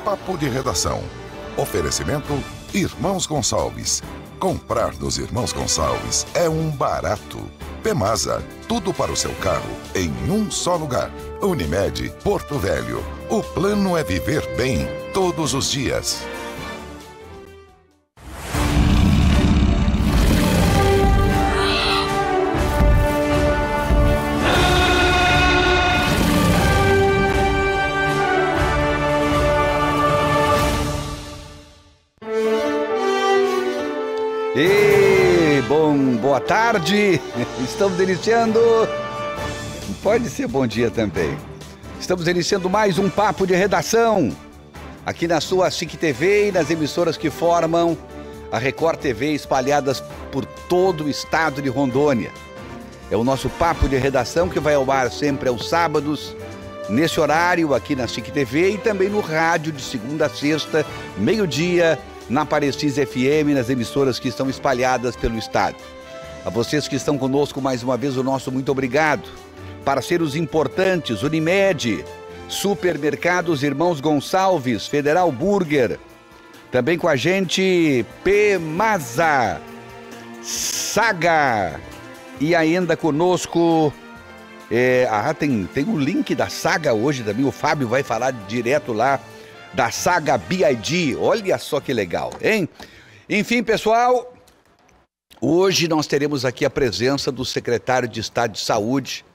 Papo de Redação. Oferecimento Irmãos Gonçalves. Comprar dos Irmãos Gonçalves é um barato. Pemasa, tudo para o seu carro em um só lugar. Unimed, Porto Velho. O plano é viver bem todos os dias. Boa tarde, estamos iniciando, pode ser bom dia também, estamos iniciando mais um Papo de Redação, aqui na sua SIC TV e nas emissoras que formam a Record TV espalhadas por todo o estado de Rondônia. É o nosso Papo de Redação que vai ao ar sempre aos sábados, nesse horário aqui na SIC TV e também no rádio de segunda a sexta, meio-dia, na Parecis FM, nas emissoras que estão espalhadas pelo estado. A vocês que estão conosco mais uma vez, o nosso muito obrigado. Parceiros importantes, Unimed, Supermercados Irmãos Gonçalves, Federal Burger. Também com a gente, Pemasa, Saga. E ainda conosco, tem o link da Saga hoje também, o Fábio vai falar direto lá da Saga BID. Olha só que legal, hein? Enfim, pessoal... Hoje nós teremos aqui a presença do secretário de Estado de Saúde,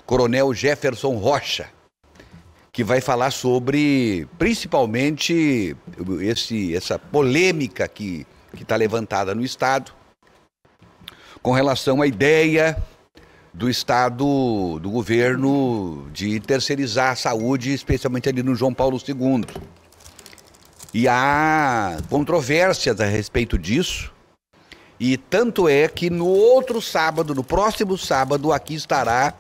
Coronel Jefferson Rocha, que vai falar sobre, principalmente, essa polêmica que está levantada no Estado, com relação à ideia do Estado, do governo, de terceirizar a saúde, especialmente ali no João Paulo II. E há controvérsias a respeito disso. E tanto é que no outro sábado, no próximo sábado, aqui estará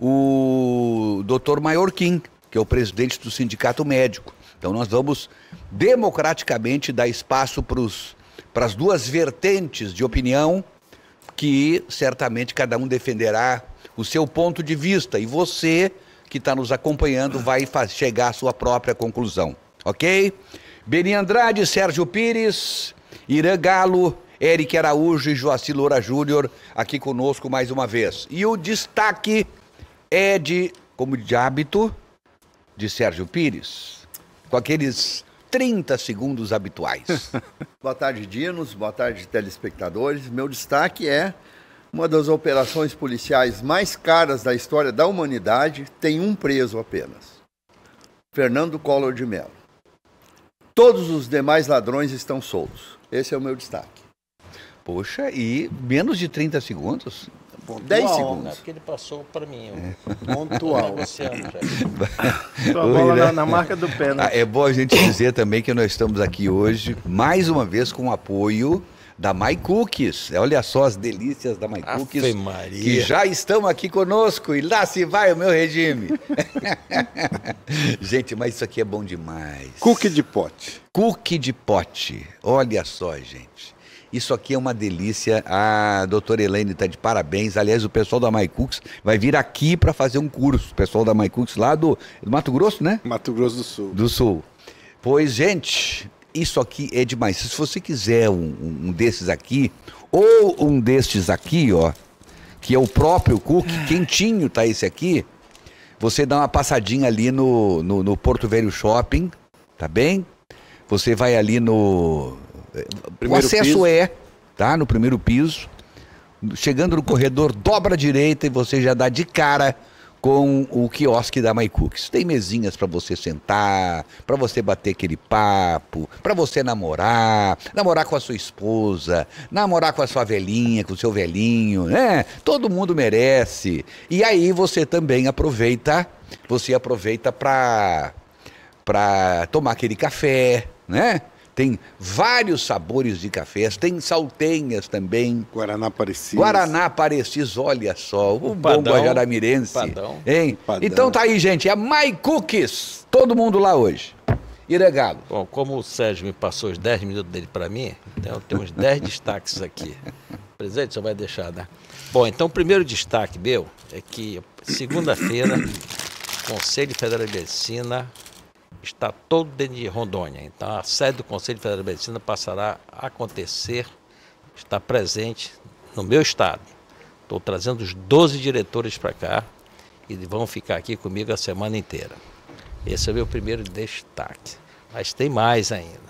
o Dr. Maiorquim, que é o presidente do Sindicato Médico. Então nós vamos democraticamente dar espaço para as duas vertentes de opinião, que certamente cada um defenderá o seu ponto de vista. E você, que está nos acompanhando, vai chegar à sua própria conclusão. Ok? Beni Andrade, Sérgio Pires, Irã Galo, Eric Araújo e Joacir Loura Júnior aqui conosco mais uma vez. E o destaque é como de hábito, de Sérgio Pires, com aqueles 30 segundos habituais. Boa tarde, Dinos. Boa tarde, telespectadores. Meu destaque é uma das operações policiais mais caras da história da humanidade, tem um preso apenas. Fernando Collor de Mello. Todos os demais ladrões estão soltos. Esse é o meu destaque. Poxa, e menos de 30 segundos? Pontual, 10 segundos. Né? Porque ele passou para mim. Pontual. Sua bola na marca do pé. Né? É bom a gente dizer também que nós estamos aqui hoje, mais uma vez, com o apoio da My Cookies. Olha só as delícias da My Cookies, que já estão aqui conosco. E lá se vai o meu regime. Gente, mas isso aqui é bom demais. Cookie de pote. Cookie de pote. Olha só, gente. Isso aqui é uma delícia. A doutora Elaine está de parabéns. Aliás, o pessoal da My Cookies vai vir aqui para fazer um curso. O pessoal da My Cookies lá do Mato Grosso, né? Mato Grosso do Sul. Do Sul. Pois, gente, isso aqui é demais. Se você quiser um desses aqui, ou um destes aqui, ó, que é o próprio cookie, quentinho tá esse aqui, você dá uma passadinha ali no Porto Velho Shopping, tá bem? Você vai ali no... O acesso tá? No primeiro piso. Chegando no corredor, dobra à direita e você já dá de cara com o quiosque da My Cookies. Tem mesinhas para você sentar, para você bater aquele papo, para você namorar com a sua esposa, namorar com a sua velhinha, com o seu velhinho, né? Todo mundo merece. E aí você também aproveita para tomar aquele café, né? Tem vários sabores de cafés, tem saltenhas também. Guaraná Parecis. Guaraná Parecis, olha só, o bom guajaramirense. Hein? Então tá aí, gente, é My Cookies, todo mundo lá hoje. Iregalo. Bom, como o Sérgio me passou os 10 minutos dele para mim, então temos 10 destaques aqui. O presidente só vai deixar, né? Bom, então o primeiro destaque meu é que segunda-feira, o Conselho Federal de Medicina está todo dentro de Rondônia. Então, a sede do Conselho Federal de Medicina passará a acontecer, está presente no meu estado. Estou trazendo os 12 diretores para cá e vão ficar aqui comigo a semana inteira. Esse é o meu primeiro destaque. Mas tem mais ainda.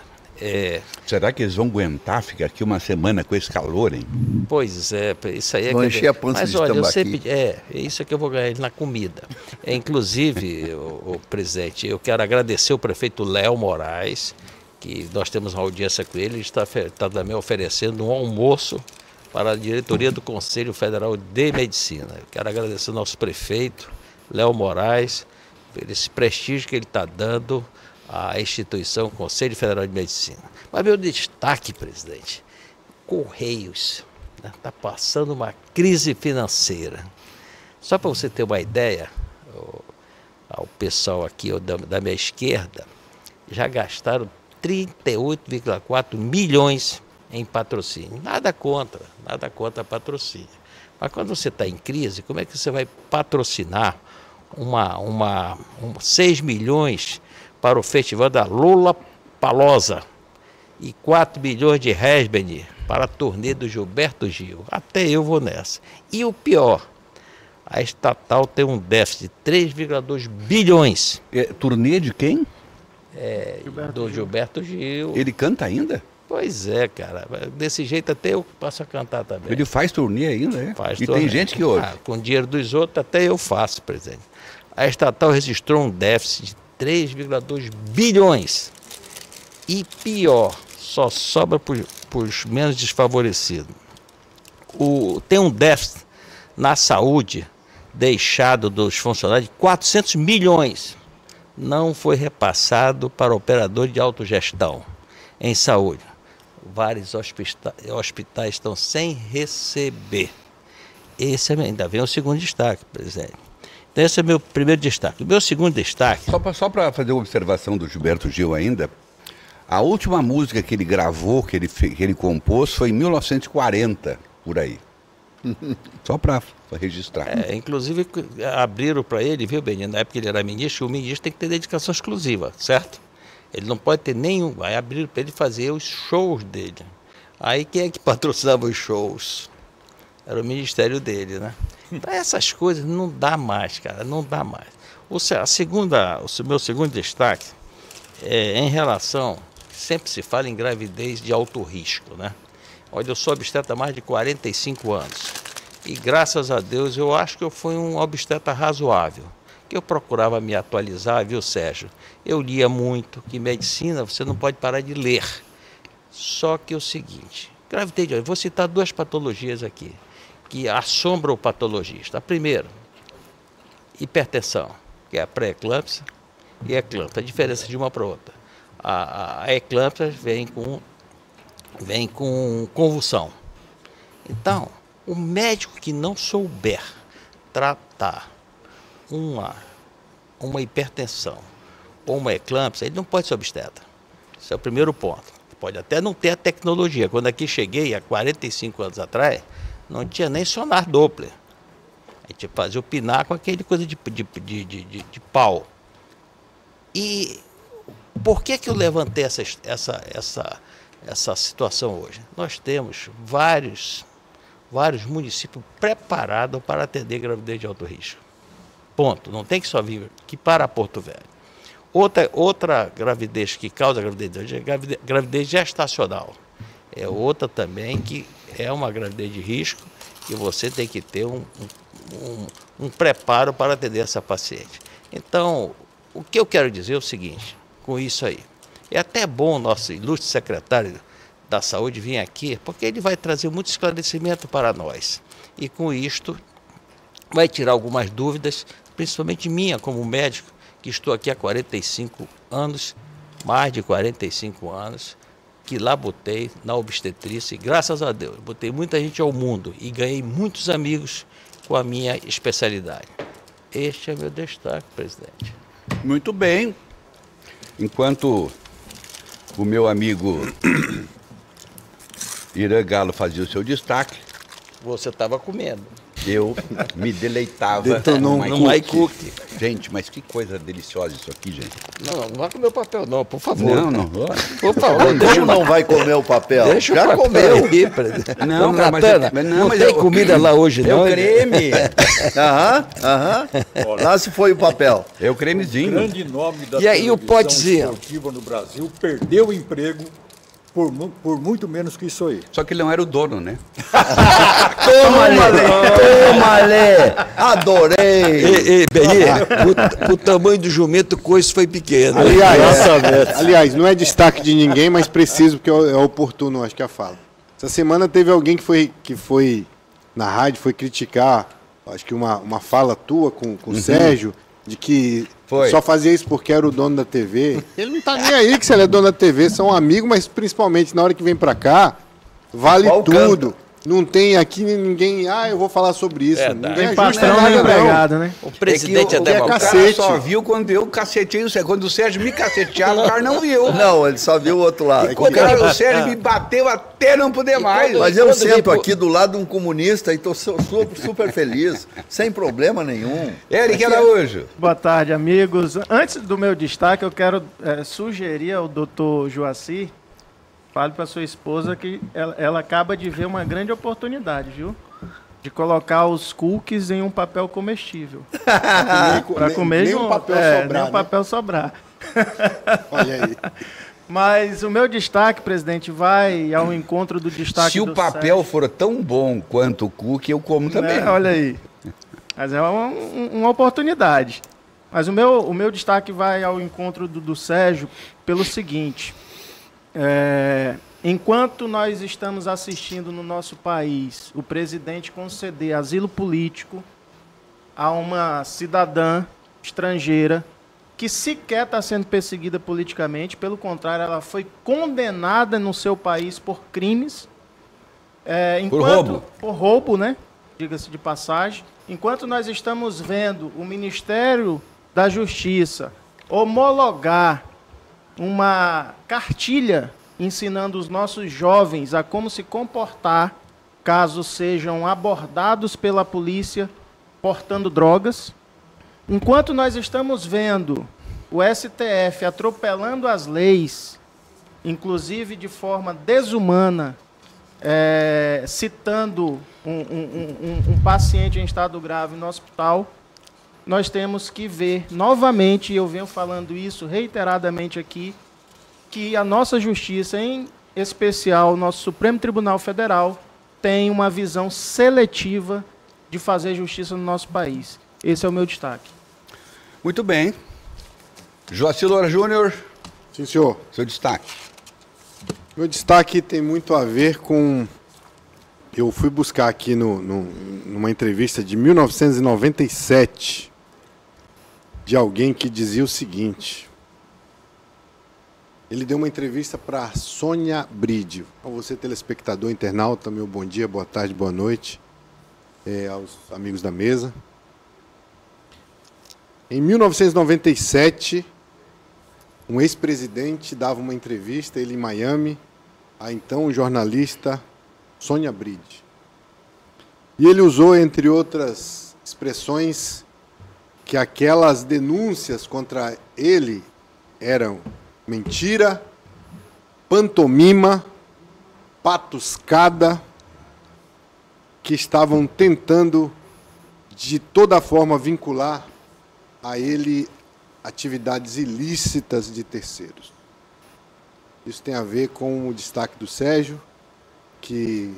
Será que eles vão aguentar ficar aqui uma semana com esse calor, hein? Pois é, isso aí é vão encher a pança mas de olha, eu tambaqui. sempre isso é que eu vou ganhar na comida. Inclusive, o presidente, eu quero agradecer o prefeito Léo Moraes, que nós temos uma audiência com ele, está também oferecendo um almoço para a diretoria do Conselho Federal de Medicina. Eu quero agradecer ao nosso prefeito Léo Moraes por esse prestígio que ele está dando à instituição Conselho Federal de Medicina. Mas meu destaque, presidente, Correios está passando uma crise financeira. Só para você ter uma ideia, o pessoal aqui da minha esquerda já gastaram 38,4 milhões em patrocínio. Nada contra patrocínio. Mas quando você está em crise, como é que você vai patrocinar 6 milhões para o festival da Lollapalooza e 4 milhões de Resbeni para a turnê do Gilberto Gil? Até eu vou nessa. E o pior, a estatal tem um déficit de 3,2 bilhões. Turnê de quem? Do Gilberto Gil. Ele canta ainda? Pois é, cara. Desse jeito até eu passo a cantar também. Ele faz turnê ainda, é? Faz E turnê. tem gente que ouve. Com dinheiro dos outros até eu faço, presidente. A estatal registrou um déficit de 3,2 bilhões. E pior, só sobra para os menos desfavorecidos. Tem um déficit na saúde deixado dos funcionários de 400 milhões. Não foi repassado para o operador de autogestão em saúde. Vários hospitais estão sem receber. Esse ainda vem o segundo destaque, presidente. Então, esse é o meu primeiro destaque. O meu segundo destaque... Só para fazer uma observação do Gilberto Gil ainda, a última música que ele gravou, que ele compôs, foi em 1940, por aí. Só para registrar. Inclusive, abriram para ele, viu, Benino? Na época que ele era ministro, o ministro tem que ter dedicação exclusiva, certo? Ele não pode ter nenhum. Aí abriram para ele fazer os shows dele. Aí quem é que patrocinava os shows? Era o ministério dele, né? Então essas coisas não dá mais, cara, não dá mais. O meu segundo destaque é em relação, sempre se fala em gravidez de alto risco, né? Olha, eu sou obstetra há mais de 45 anos. E graças a Deus eu acho que eu fui um obstetra razoável. Que eu procurava me atualizar, viu, Sérgio? Eu lia muito, que medicina você não pode parar de ler. Só que é o seguinte, gravidez, eu vou citar 2 patologias aqui, que assombram o patologista. A primeira, hipertensão, que é a pré-eclâmpsia e a eclâmpsia. A diferença de uma para outra. A eclâmpsia vem com convulsão. Então, o médico que não souber tratar uma hipertensão ou uma eclâmpsia, ele não pode ser obstetra. Esse é o primeiro ponto. Pode até não ter a tecnologia. Quando aqui cheguei, há 45 anos atrás, não tinha nem sonar Doppler. A gente fazia o pinar com aquele coisa de pau. E por que eu levantei essa situação hoje? Nós temos vários municípios preparados para atender gravidez de alto risco. Ponto. Não tem que só vir aqui para Porto Velho. Outra gravidez que causa gravidez é gravidez gestacional. É outra também que é uma gravidez de risco que você tem que ter um preparo para atender essa paciente. Então, o que eu quero dizer é o seguinte, com isso aí. É até bom o nosso ilustre secretário da Saúde vir aqui, porque ele vai trazer muito esclarecimento para nós. E com isto, vai tirar algumas dúvidas, principalmente minha como médico, que estou aqui há 45 anos, mais de 45 anos, que lá botei na obstetrícia, e graças a Deus, botei muita gente ao mundo e ganhei muitos amigos com a minha especialidade. Este é meu destaque, presidente. Muito bem. Enquanto o meu amigo Irã Galo fazia o seu destaque, você estava comendo. Eu me deleitava. Detonou no no MyCook. Gente, mas que coisa deliciosa isso aqui, gente. Não vai comer o papel não, por favor. Não. Por favor, Como não vai comer o papel? deixa Já o papel comeu. aí, presidente. Não, Ô, cara, mas Natana, não, mas tem eu- comida lá hoje É o não? creme. Aham. Lá se foi o papel. É o cremezinho. Grande nome da E aí o televisão potezinho? esportiva no Brasil perdeu o emprego por muito menos que isso aí. Só que ele não era o dono, né? Toma-lhe! Adorei! Ei, Benê, o tamanho do jumento, o coice foi pequeno. Aliás, não é destaque de ninguém, mas preciso, porque é oportuno, acho que a fala. Essa semana teve alguém que foi na rádio, foi criticar, acho que uma fala tua com o Sérgio, de que Foi. só fazia isso porque era o dono da TV. Ele não tá nem aí que se ele é dono da TV, são amigos, mas principalmente na hora que vem pra cá, vale Qual tudo. Não tem aqui ninguém, eu vou falar sobre isso. Ninguém Tem ajusta patrão nem nada, não. empregado, né? O presidente é o democrata. cara cacete. só viu quando eu cacetei o Sérgio. Quando o Sérgio me caceteava, o cara não viu. Não, ele só viu o outro lado. O Sérgio me bateu até não poder mais. Mas eu Quando sento vem pro- aqui do lado de um comunista e estou super feliz, sem problema nenhum. Eric Araújo. Boa tarde, amigos. Antes do meu destaque, eu quero sugerir ao doutor Joacir, fale para sua esposa que ela acaba de ver uma grande oportunidade, viu? De colocar os cookies em um papel comestível. Para comer nem um junto. papel sobrar, Nem um né? papel sobrar. Olha aí. Mas o meu destaque, presidente, vai ao encontro do destaque Se o do papel for tão bom quanto o cookie, eu como também. Olha aí. Mas é uma oportunidade. Mas o meu destaque vai ao encontro do Sérgio pelo seguinte. Enquanto nós estamos assistindo no nosso país o presidente conceder asilo político a uma cidadã estrangeira que sequer está sendo perseguida politicamente, pelo contrário, ela foi condenada no seu país por crimes. roubo. Por roubo, né? Diga-se de passagem. Enquanto nós estamos vendo o Ministério da Justiça homologar uma cartilha ensinando os nossos jovens a como se comportar caso sejam abordados pela polícia portando drogas. Enquanto nós estamos vendo o STF atropelando as leis, inclusive de forma desumana, citando um paciente em estado grave no hospital, nós temos que ver novamente, e eu venho falando isso reiteradamente aqui, que a nossa justiça, em especial o nosso Supremo Tribunal Federal, tem uma visão seletiva de fazer justiça no nosso país. Esse é o meu destaque. Muito bem. Joacir Loura Júnior, Sim, senhor. seu destaque. Meu destaque tem muito a ver com... Eu fui buscar aqui numa entrevista de 1997 de alguém que dizia o seguinte. Ele deu uma entrevista para Sônia Bride. A você, telespectador, internauta, meu bom dia, boa tarde, boa noite. Aos amigos da mesa. Em 1997, um ex-presidente dava uma entrevista, ele em Miami, a então jornalista Sônia Bride. E ele usou, entre outras expressões, que aquelas denúncias contra ele eram mentira, pantomima, patuscada, que estavam tentando, de toda forma, vincular a ele atividades ilícitas de terceiros. Isso tem a ver com o destaque do Sérgio, que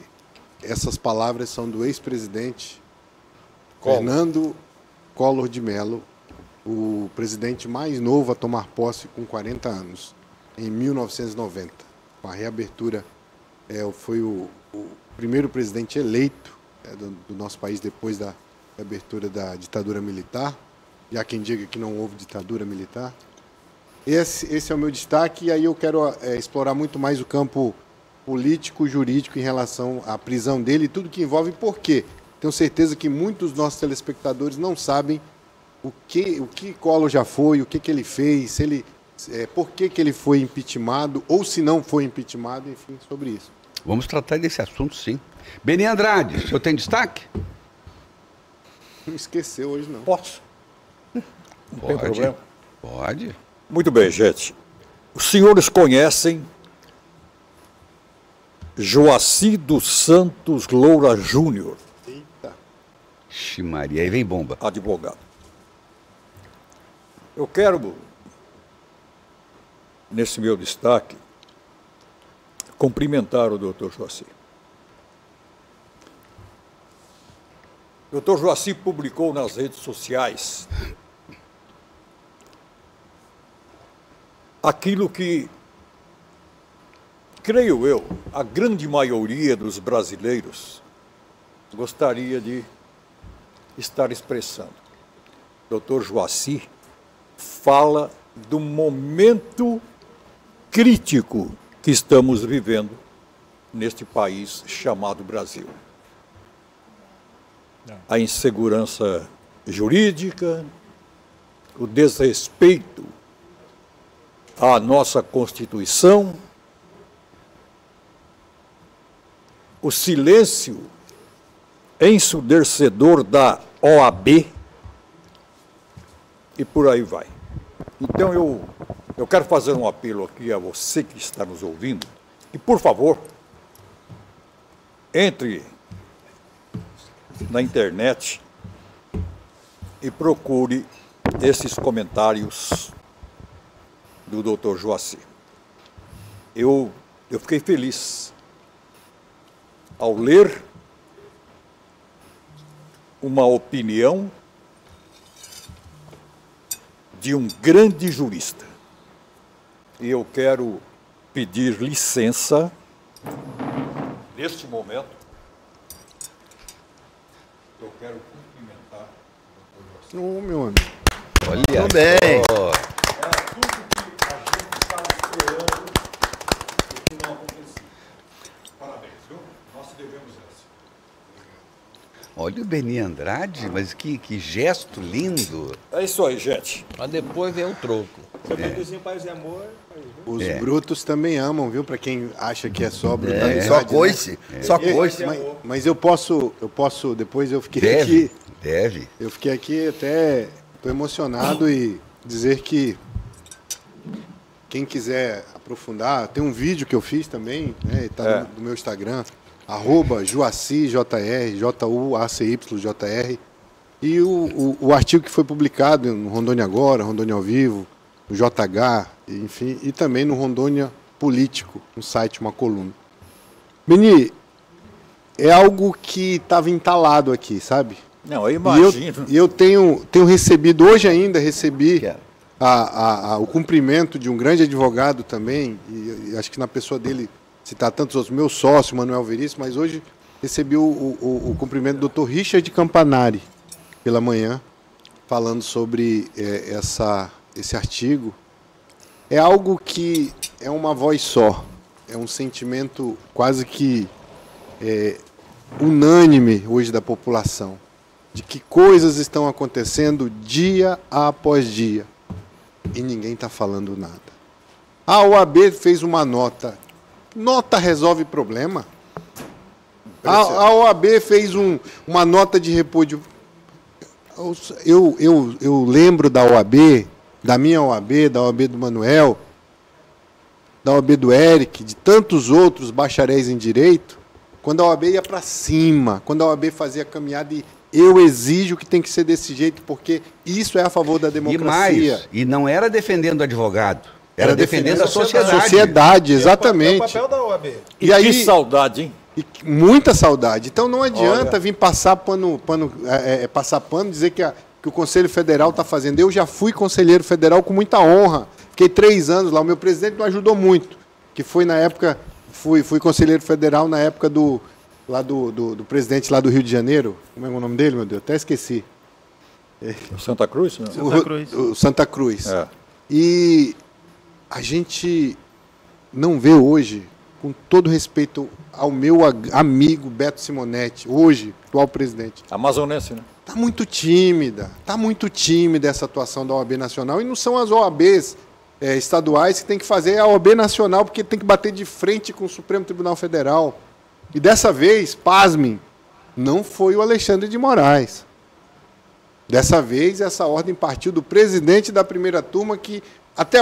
essas palavras são do ex-presidente Fernando Collor de Mello, o presidente mais novo a tomar posse com 40 anos, em 1990. Com a reabertura, foi o primeiro presidente eleito do nosso país depois da abertura da ditadura militar. E há quem diga que não houve ditadura militar. Esse é o meu destaque, e aí eu quero explorar muito mais o campo político, jurídico em relação à prisão dele e tudo que envolve. Por quê? Tenho certeza que muitos dos nossos telespectadores não sabem o que Collor já foi, o que ele fez, por que ele foi impeachmentado, ou se não foi impeachmentado, enfim, sobre isso. Vamos tratar desse assunto, sim. Beni Andrade, o senhor tem destaque? Não esqueceu hoje, não. Posso? Não tem problema. Pode. Muito bem, gente. Os senhores conhecem Joaci dos Santos Loura Júnior, Ixi, Maria, aí vem bomba. advogado. Eu quero, nesse meu destaque, cumprimentar o doutor Joaci. O doutor Joaci publicou nas redes sociais aquilo que, creio eu, a grande maioria dos brasileiros gostaria de estar expressando. Dr. Joaci fala do momento crítico que estamos vivendo neste país chamado Brasil. A insegurança jurídica, o desrespeito à nossa Constituição, o silêncio ensurdecedor da OAB e por aí vai. Então eu quero fazer um apelo aqui a você que está nos ouvindo e, por favor, entre na internet e procure esses comentários do Dr. Joaci. Eu fiquei feliz ao ler uma opinião de um grande jurista. E eu quero pedir licença, neste momento, eu quero cumprimentar o Dr. Joaci. Ô, meu amigo. Olha. Tudo bem. só. Era tudo que a gente estava esperando e que não acontecia. Parabéns, viu? Nós devemos essa. Olha o Beni Andrade, mas que gesto lindo. É isso aí, gente. Mas depois vem o troco. Os brutos também amam, viu? Para quem acha que é só brutalidade. Só né? coice. Só coice. Mas eu posso, depois eu fiquei Deve, aqui. deve. Eu fiquei aqui até, estou emocionado e dizer que quem quiser aprofundar, tem um vídeo que eu fiz também, né? Está no meu Instagram, @JuaciJR, JuacyJR. E o artigo que foi publicado no Rondônia Agora, Rondônia ao Vivo, no JH, enfim, e também no Rondônia Político, no site, uma coluna. Beni, é algo que estava entalado aqui, sabe? Não, eu imagino. E eu tenho recebido, hoje ainda recebi o cumprimento de um grande advogado também, e acho que na pessoa dele citar tantos outros, meu sócio, Manuel Veríssimo, mas hoje recebi o cumprimento do Dr. Richard Campanari, pela manhã, falando sobre esse artigo. É algo que é uma voz só, é um sentimento quase que unânime hoje da população, de que coisas estão acontecendo dia após dia e ninguém está falando nada. A OAB fez uma nota. Nota resolve problema? A OAB fez uma nota de repúdio. Eu lembro da OAB, da minha OAB, da OAB do Manuel, da OAB do Eric, de tantos outros bacharéis em direito, quando a OAB ia para cima, quando a OAB fazia caminhada, e eu exijo que tem que ser desse jeito, porque isso é a favor da democracia. E não era defendendo o advogado, era defendendo a sociedade. A sociedade, exatamente. É o papel da OAB. E aí, que saudade, hein? Muita saudade. Então não adianta vir passar pano, dizer que o Conselho Federal está fazendo. Eu já fui conselheiro federal com muita honra. Fiquei 3 anos lá. O meu presidente me ajudou muito. Que foi na época, fui conselheiro federal na época do presidente lá do Rio de Janeiro. Como é o nome dele, meu Deus? Até esqueci. Santa Cruz? Não? Santa Cruz. O Santa Cruz. É. E a gente não vê hoje, com todo respeito ao meu amigo Beto Simonetti, hoje, atual presidente. Amazonense, né? Está muito tímida essa atuação da OAB Nacional, e não são as OABs estaduais que tem que fazer a OAB Nacional, porque tem que bater de frente com o Supremo Tribunal Federal. E dessa vez, pasmem, não foi o Alexandre de Moraes. Dessa vez, essa ordem partiu do presidente da primeira turma, que até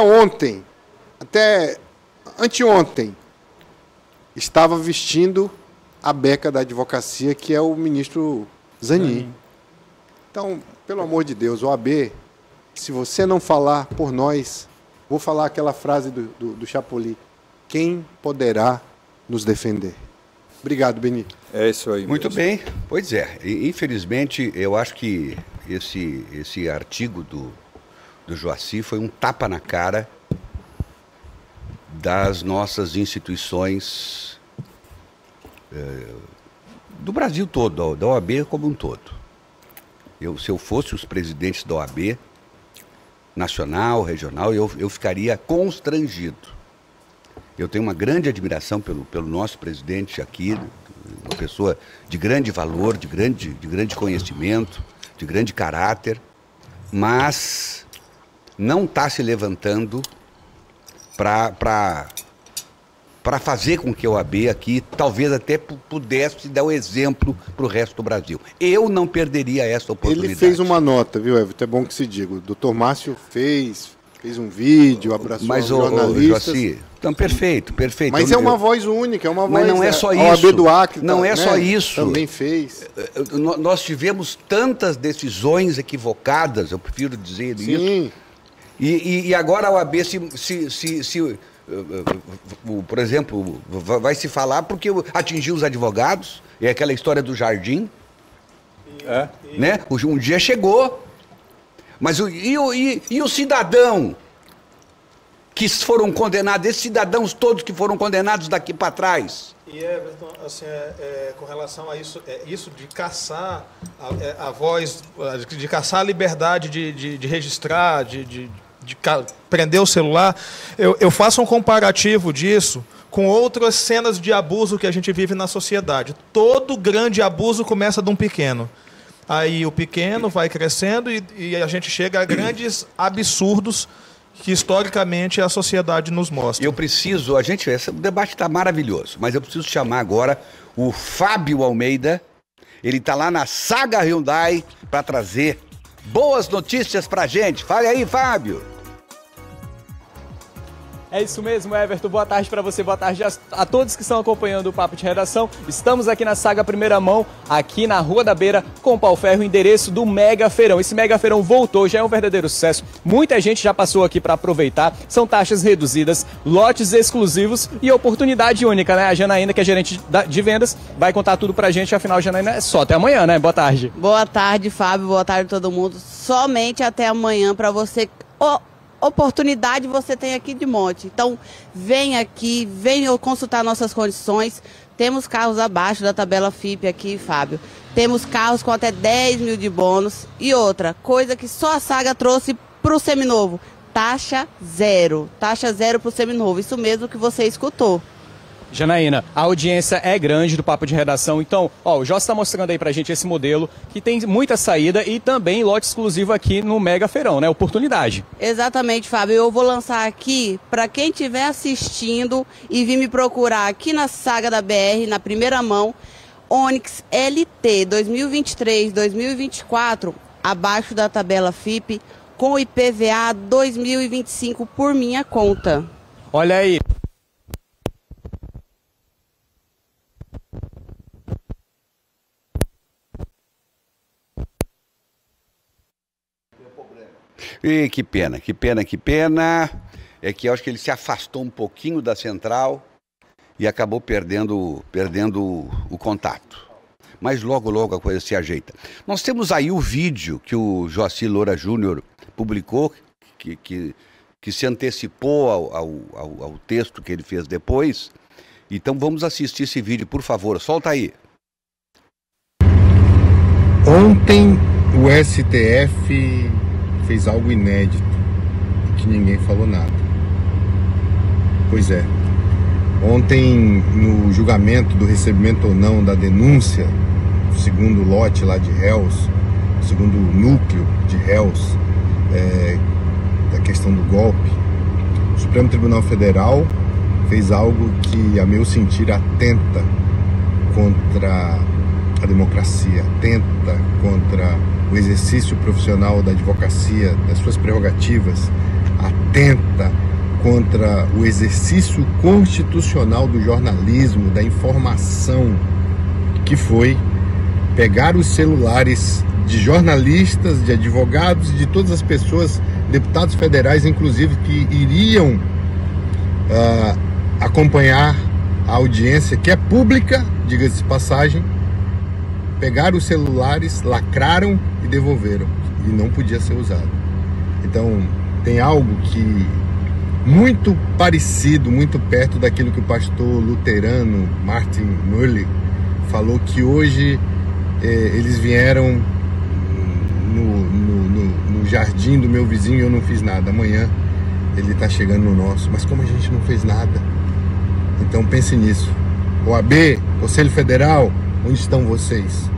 anteontem, estava vestindo a beca da advocacia, que é o ministro Zanin. Então, pelo amor de Deus, OAB, se você não falar por nós, vou falar aquela frase do Chapolin: quem poderá nos defender? Obrigado, Beni. É isso aí. Muito bem. Pois é. Infelizmente, eu acho que esse artigo do Joaci foi um tapa na cara das nossas instituições do Brasil todo, da OAB como um todo. Se eu fosse os presidentes da OAB, nacional, regional, eu ficaria constrangido. Eu tenho uma grande admiração pelo nosso presidente aqui, uma pessoa de grande valor, de grande conhecimento, de grande caráter, mas não está se levantando para fazer com que a OAB aqui talvez até pudesse dar o exemplo para o resto do Brasil. Eu não perderia essa oportunidade. Ele fez uma nota, viu, Everton? É bom que se diga. O doutor Márcio fez um vídeo, abraçou os jornalistas. Joaci, então, perfeito. Mas é uma voz única, é uma voz... Mas não é só isso. A OAB do Acre não é só isso. Também fez. Nós tivemos tantas decisões equivocadas, eu prefiro dizer isso. E agora a OAB por exemplo, vai se falar porque atingiu os advogados, é aquela história do jardim, né? Um dia chegou, mas e o cidadão que foram condenados, esses cidadãos todos que foram condenados daqui para trás? E assim, com relação a isso, isso de caçar a voz, de caçar a liberdade de registrar, de prender o celular, eu faço um comparativo disso com outras cenas de abuso que a gente vive na sociedade. Todo grande abuso começa de um pequeno. Aí o pequeno vai crescendo e a gente chega a grandes absurdos que historicamente a sociedade nos mostra. O debate está maravilhoso, mas eu preciso chamar agora o Fábio Almeida. Ele está lá na Saga Hyundai para trazer boas notícias para a gente. Fale aí, Fábio. É isso mesmo, Everton. Boa tarde para você, boa tarde a todos que estão acompanhando o Papo de Redação. Estamos aqui na Saga Primeira Mão, aqui na Rua da Beira, com o Pau Ferro, endereço do Mega Feirão. Esse Mega Feirão voltou, já é um verdadeiro sucesso. Muita gente já passou aqui para aproveitar. São taxas reduzidas, lotes exclusivos e oportunidade única, né? A Janaína, que é gerente de vendas, vai contar tudo pra gente. Afinal, Janaína, é só até amanhã, né? Boa tarde. Boa tarde, Fábio. Boa tarde a todo mundo. Somente até amanhã para você... Oportunidade você tem aqui de monte. Então, vem aqui, venha consultar nossas condições. Temos carros abaixo da tabela FIPE aqui, Fábio. Temos carros com até 10 mil de bônus. E outra, coisa que só a Saga trouxe para o seminovo, taxa zero. Taxa zero para o seminovo. Isso mesmo que você escutou. Janaína, a audiência é grande do Papo de Redação, então, o Jó está mostrando aí pra gente esse modelo, que tem muita saída e também lote exclusivo aqui no Mega Feirão, né? Oportunidade. Exatamente, Fábio. Eu vou lançar aqui, para quem estiver assistindo e vir me procurar aqui na Saga da BR, na primeira mão, Onix LT 2023-2024, abaixo da tabela FIPE, com IPVA 2025 por minha conta. Olha aí. E que pena. É que eu acho que ele se afastou um pouquinho da central e acabou perdendo o contato. Mas logo a coisa se ajeita. Nós temos aí o vídeo que o Joaci Loura Júnior publicou, que se antecipou ao texto que ele fez depois. Então vamos assistir esse vídeo, por favor. Solta aí. Ontem o STF fez algo inédito e que ninguém falou nada. Pois é. Ontem, no julgamento do recebimento ou não da denúncia, segundo lote lá de réus, segundo o núcleo de réus, da questão do golpe, o Supremo Tribunal Federal fez algo que, a meu sentir, atenta contra a democracia, atenta contra o exercício profissional da advocacia, das suas prerrogativas, atenta contra o exercício constitucional do jornalismo, da informação, que foi pegar os celulares de jornalistas, de advogados, de todas as pessoas, deputados federais, inclusive, que iriam acompanhar a audiência, que é pública, diga-se de passagem, pegaram os celulares, lacraram e devolveram, e não podia ser usado. Então, tem algo que muito parecido, muito perto daquilo que o pastor luterano Martin Murley falou, que hoje eles vieram no jardim do meu vizinho e eu não fiz nada. Amanhã ele está chegando no nosso, mas como a gente não fez nada? Então pense nisso. OAB, Conselho Federal, onde estão vocês?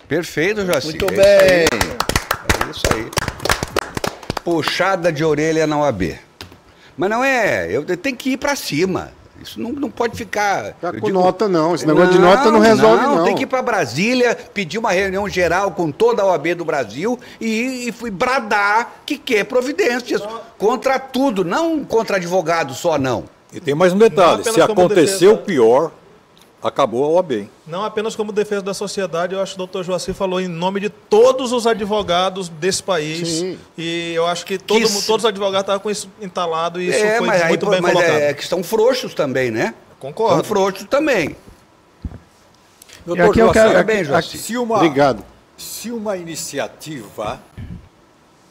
Perfeito, Joaci. Muito bem. É isso aí. Puxada de orelha na OAB. Mas não é, eu tenho que ir para cima. Isso não pode ficar... Tá com nota não, esse negócio de nota não resolve não. Tem que ir para Brasília, pedir uma reunião geral com toda a OAB do Brasil e bradar que quer providências contra tudo, não contra advogado só não. E tem mais um detalhe, se acontecer o pior, acabou a OAB. Hein? Não apenas como defesa da sociedade, eu acho que o doutor Joaci falou em nome de todos os advogados desse país. Sim. E eu acho que todos os advogados estavam com isso entalado e isso foi muito bem colocado. Mas que estão frouxos também, né? Concordo. Estão frouxos também. Doutor Joaci, parabéns, Joaci. Obrigado. Se uma iniciativa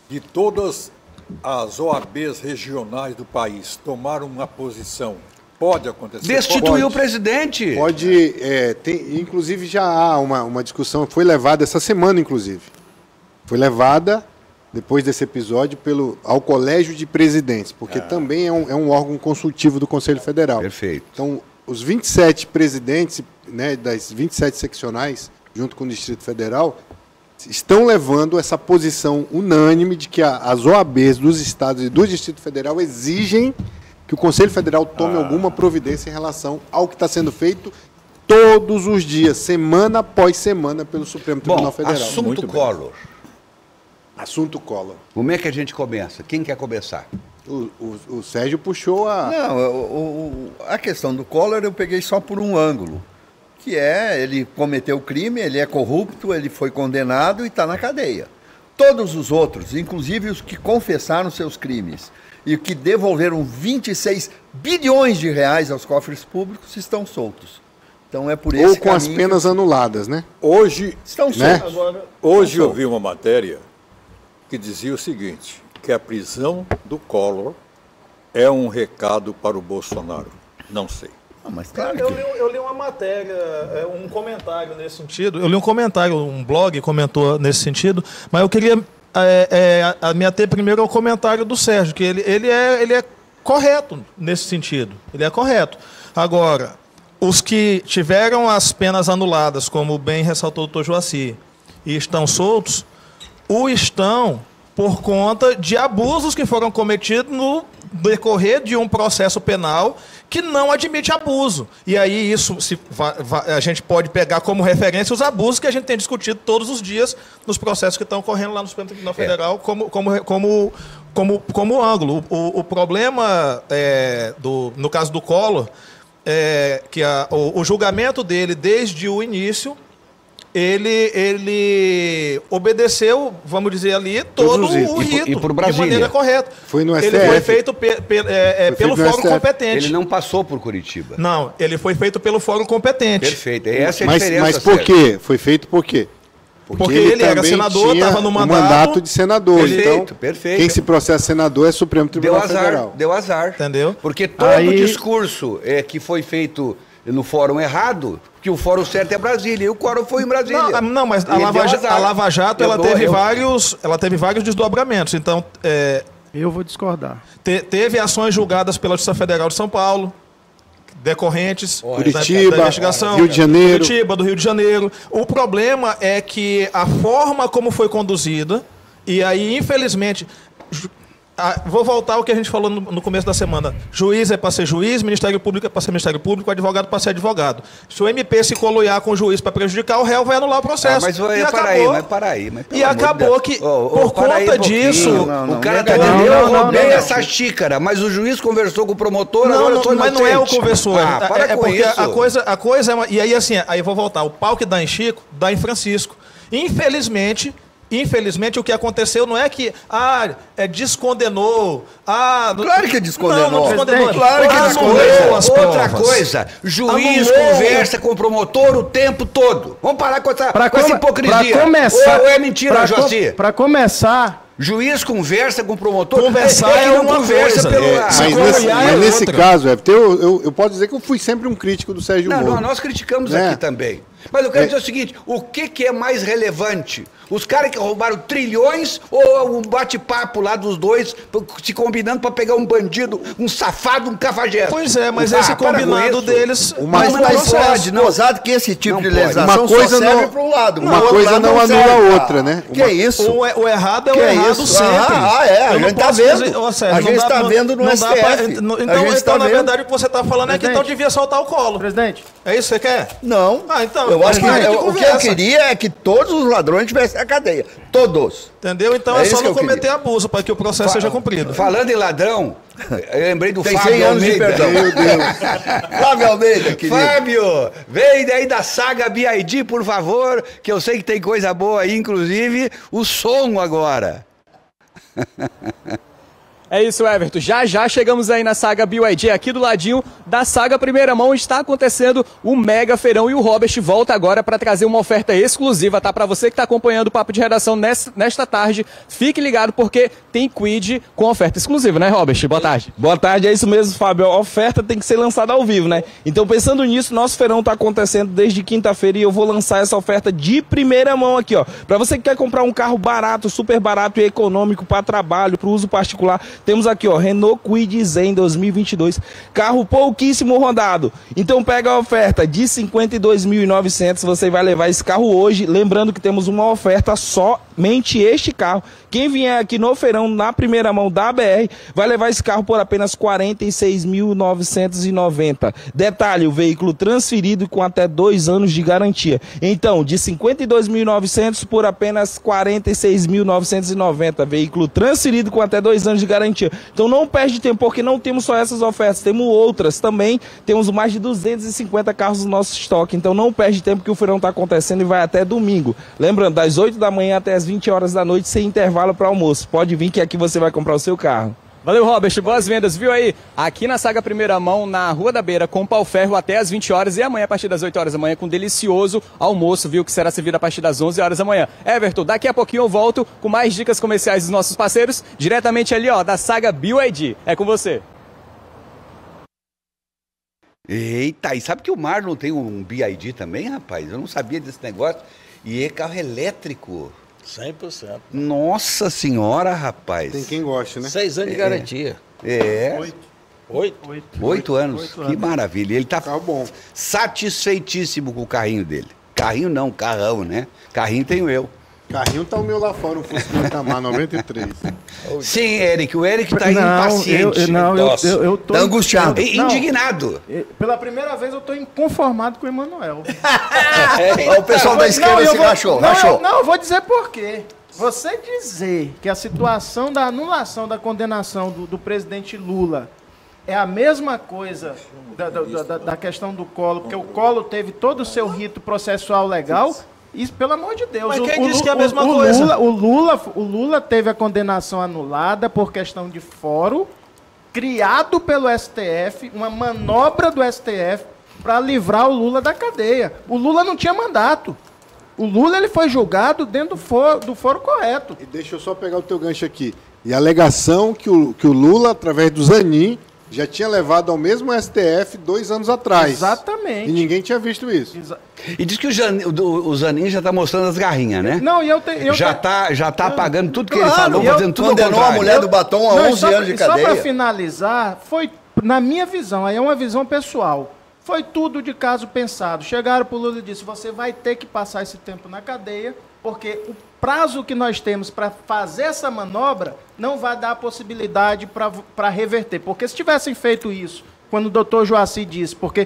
de todas as OABs regionais do país tomar uma posição, pode acontecer? Destituir o presidente. Pode, inclusive já há uma discussão, foi levada essa semana, inclusive. Foi levada, depois desse episódio, ao Colégio de Presidentes, porque também é um órgão consultivo do Conselho Federal. Perfeito. Então, os 27 presidentes, né, das 27 seccionais, junto com o Distrito Federal, estão levando essa posição unânime de que as OABs dos estados e do Distrito Federal exigem que o Conselho Federal tome alguma providência em relação ao que está sendo feito todos os dias, semana após semana, pelo Supremo Tribunal Federal. Assunto Collor. Assunto Collor. Como é que a gente começa? Quem quer começar? O Sérgio puxou a... Não, a questão do Collor eu peguei só por um ângulo, que ele cometeu crime, ele é corrupto, ele foi condenado e está na cadeia. Todos os outros, inclusive os que confessaram seus crimes e que devolveram 26 bilhões de reais aos cofres públicos, estão soltos. Então é por esse Ou com as penas anuladas, né? Hoje, estão soltos. Hoje eu vi uma matéria que dizia o seguinte, que a prisão do Collor é um recado para o Bolsonaro. Não sei. Mas claro eu li uma matéria, um comentário nesse sentido. Eu li um comentário, um blog comentou nesse sentido, mas eu queria me ater primeiro ao comentário do Sérgio, que ele é correto nesse sentido. Ele é correto. Agora, os que tiveram as penas anuladas, como bem ressaltou o doutor Joaci, e estão soltos, estão por conta de abusos que foram cometidos no decorrer de um processo penal que não admite abuso. E aí isso a gente pode pegar como referência os abusos que a gente tem discutido todos os dias nos processos que estão ocorrendo lá no Supremo Tribunal Federal como ângulo. O problema, no caso do Collor, é que o julgamento dele desde o início, ele obedeceu, vamos dizer ali, todo o rito e por de Brasília. maneira correta. Foi no STF. Ele foi feito pelo fórum competente. Ele não passou por Curitiba. Não, ele foi feito pelo fórum competente. Perfeito, essa é a diferença. Mas por quê? Foi feito por quê? Porque ele era senador, estava no mandato de senador. Perfeito, então, quem se processa senador é Supremo Tribunal Federal. Deu azar. Entendeu? Porque todo discurso que foi feito no fórum errado, que o fórum certo é Brasília, e o quórum foi em Brasília. Não, mas a Lava Jato ela teve vários desdobramentos. Então, eu vou discordar. Teve ações julgadas pela Justiça Federal de São Paulo, decorrentes Curitiba, da investigação, Rio de Janeiro. Curitiba, do Rio de Janeiro. O problema é que a forma como foi conduzida, e aí, infelizmente, Vou voltar ao que a gente falou no começo da semana. Juiz é para ser juiz, Ministério Público é para ser Ministério Público, advogado para ser advogado. Se o MP se coluiar com o juiz para prejudicar, o réu vai anular o processo. Mas para aí. E acabou que, por conta disso... O cara tá dizendo, eu roubei essa xícara, mas o juiz conversou com o promotor, agora eu sou mas não é o conversor. Para com porque isso. a coisa é uma... E aí, assim, aí eu vou voltar. O pau que dá em Chico, dá em Francisco. Infelizmente, o que aconteceu não é que descondenou. Claro que descondenou. Não descondenou. Claro que descondenou. Outra coisa, juiz conversa com o promotor o tempo todo. Vamos parar com essa hipocrisia. Pra começar, ou é mentira, Joaci? Para começar... Juiz conversa com o promotor. Conversar é uma conversa coisa. Mas nesse caso, eu posso dizer que eu fui sempre um crítico do Sérgio Moro. Não, nós criticamos aqui também. Mas eu quero dizer o seguinte, o que é mais relevante? Os caras que roubaram trilhões ou o bate-papo lá dos dois se combinando para pegar um bandido, um safado, um cafajeste? Pois é, mas esse combinado deles... Mas não pode, gozado que esse tipo de legislação só serve para um lado. Uma coisa não anula a outra, né? Que é isso? O errado é o errado sempre. A gente está vendo. A gente está vendo no STF. Então, na verdade, o que você está falando é que então devia soltar o colo. Presidente. É isso que você quer? Não. Então... Eu acho que o que eu queria é que todos os ladrões tivessem a cadeia. Todos. Entendeu? Então é só não cometer abuso para que o processo seja cumprido. Falando em ladrão, eu lembrei do Tem Fábio 100 anos Almeida. de perdão. Meu Deus. Flávio Almeida, querido. Fábio, vem daí da saga BID, por favor, que eu sei que tem coisa boa aí, inclusive o som agora. É isso, Everton. Já chegamos aí na saga BYD, aqui do ladinho da saga Primeira Mão. Está acontecendo o Mega Feirão e o Robert volta agora para trazer uma oferta exclusiva, tá? Para você que está acompanhando o Papo de Redação nesta tarde, fique ligado porque tem Quid com oferta exclusiva, né, Robert? Boa tarde. Boa tarde, é isso mesmo, Fábio. A oferta tem que ser lançada ao vivo, né? Então, pensando nisso, nosso feirão está acontecendo desde quinta-feira e eu vou lançar essa oferta de primeira mão aqui, ó. Para você que quer comprar um carro barato, super barato e econômico para trabalho, para uso particular, temos aqui, ó, Renault Kwid Zen 2022, carro pouquíssimo rodado. Então pega a oferta de 52.900, você vai levar esse carro hoje, lembrando que temos uma oferta somente este carro. Quem vier aqui no feirão, na primeira mão da BR, vai levar esse carro por apenas 46.990. Detalhe, o veículo transferido com até 2 anos de garantia. Então, de 52.900 por apenas 46.990. Veículo transferido com até 2 anos de garantia. Então não perde tempo, porque não temos só essas ofertas, temos outras também. Temos mais de 250 carros no nosso estoque. Então não perde tempo que o feirão está acontecendo e vai até domingo. Lembrando, das 8 da manhã até as 20 horas da noite, sem intervalo para almoço. Pode vir que aqui você vai comprar o seu carro. Valeu, Robert. Boas vendas, viu aí? Aqui na Saga Primeira Mão, na Rua da Beira, com pau ferro até as 20 horas e amanhã a partir das 8 horas da manhã com um delicioso almoço, viu? Que será servido a partir das 11 horas da manhã. Everton, daqui a pouquinho eu volto com mais dicas comerciais dos nossos parceiros, diretamente ali, ó, da Saga BYD. É com você. Eita, e sabe que o Marlon tem um BID também, rapaz? Eu não sabia desse negócio. E é carro elétrico. 100%. Nossa senhora, rapaz. Tem quem goste, né? 6 anos de garantia. 8 anos. Que maravilha. Ele tá bom. Satisfeitíssimo com o carrinho dele. Carrinho não, carrão, né? Carrinho tenho eu. Carrinho tá o meu lá fora, um Fusquinha Tamar 93. Sim, Eric. O Eric tá impaciente. Eu tô tá angustiado. Indignado. Pela primeira vez eu tô inconformado com o Emanuel. O pessoal da esquerda se rachou. Não, eu vou dizer por quê. Você dizer que a situação da anulação da condenação do presidente Lula é a mesma coisa da questão do Collor, porque o Collor teve todo o seu rito processual legal... Isso, pelo amor de Deus. Mas quem disse que é a mesma coisa? O Lula teve a condenação anulada por questão de fórum, criado pelo STF, uma manobra do STF para livrar o Lula da cadeia. O Lula não tinha mandato. O Lula ele foi julgado dentro do foro correto. E deixa eu só pegar o teu gancho aqui. E a alegação que o Lula, através do Zanin, já tinha levado ao mesmo STF 2 anos atrás. Exatamente. E ninguém tinha visto isso. E diz que o Zanin já está mostrando as garrinhas, né? Não, e eu já tá apagando tudo que ele falou, fazendo tudo ao contrário. Condenou a mulher do batom a 11 anos de cadeia. Só para finalizar, foi, na minha visão, aí é uma visão pessoal, foi tudo de caso pensado. Chegaram para o Lula e disse, você vai ter que passar esse tempo na cadeia, porque prazo que nós temos para fazer essa manobra não vai dar a possibilidade para reverter. Porque se tivessem feito isso, quando o doutor Joaci disse, porque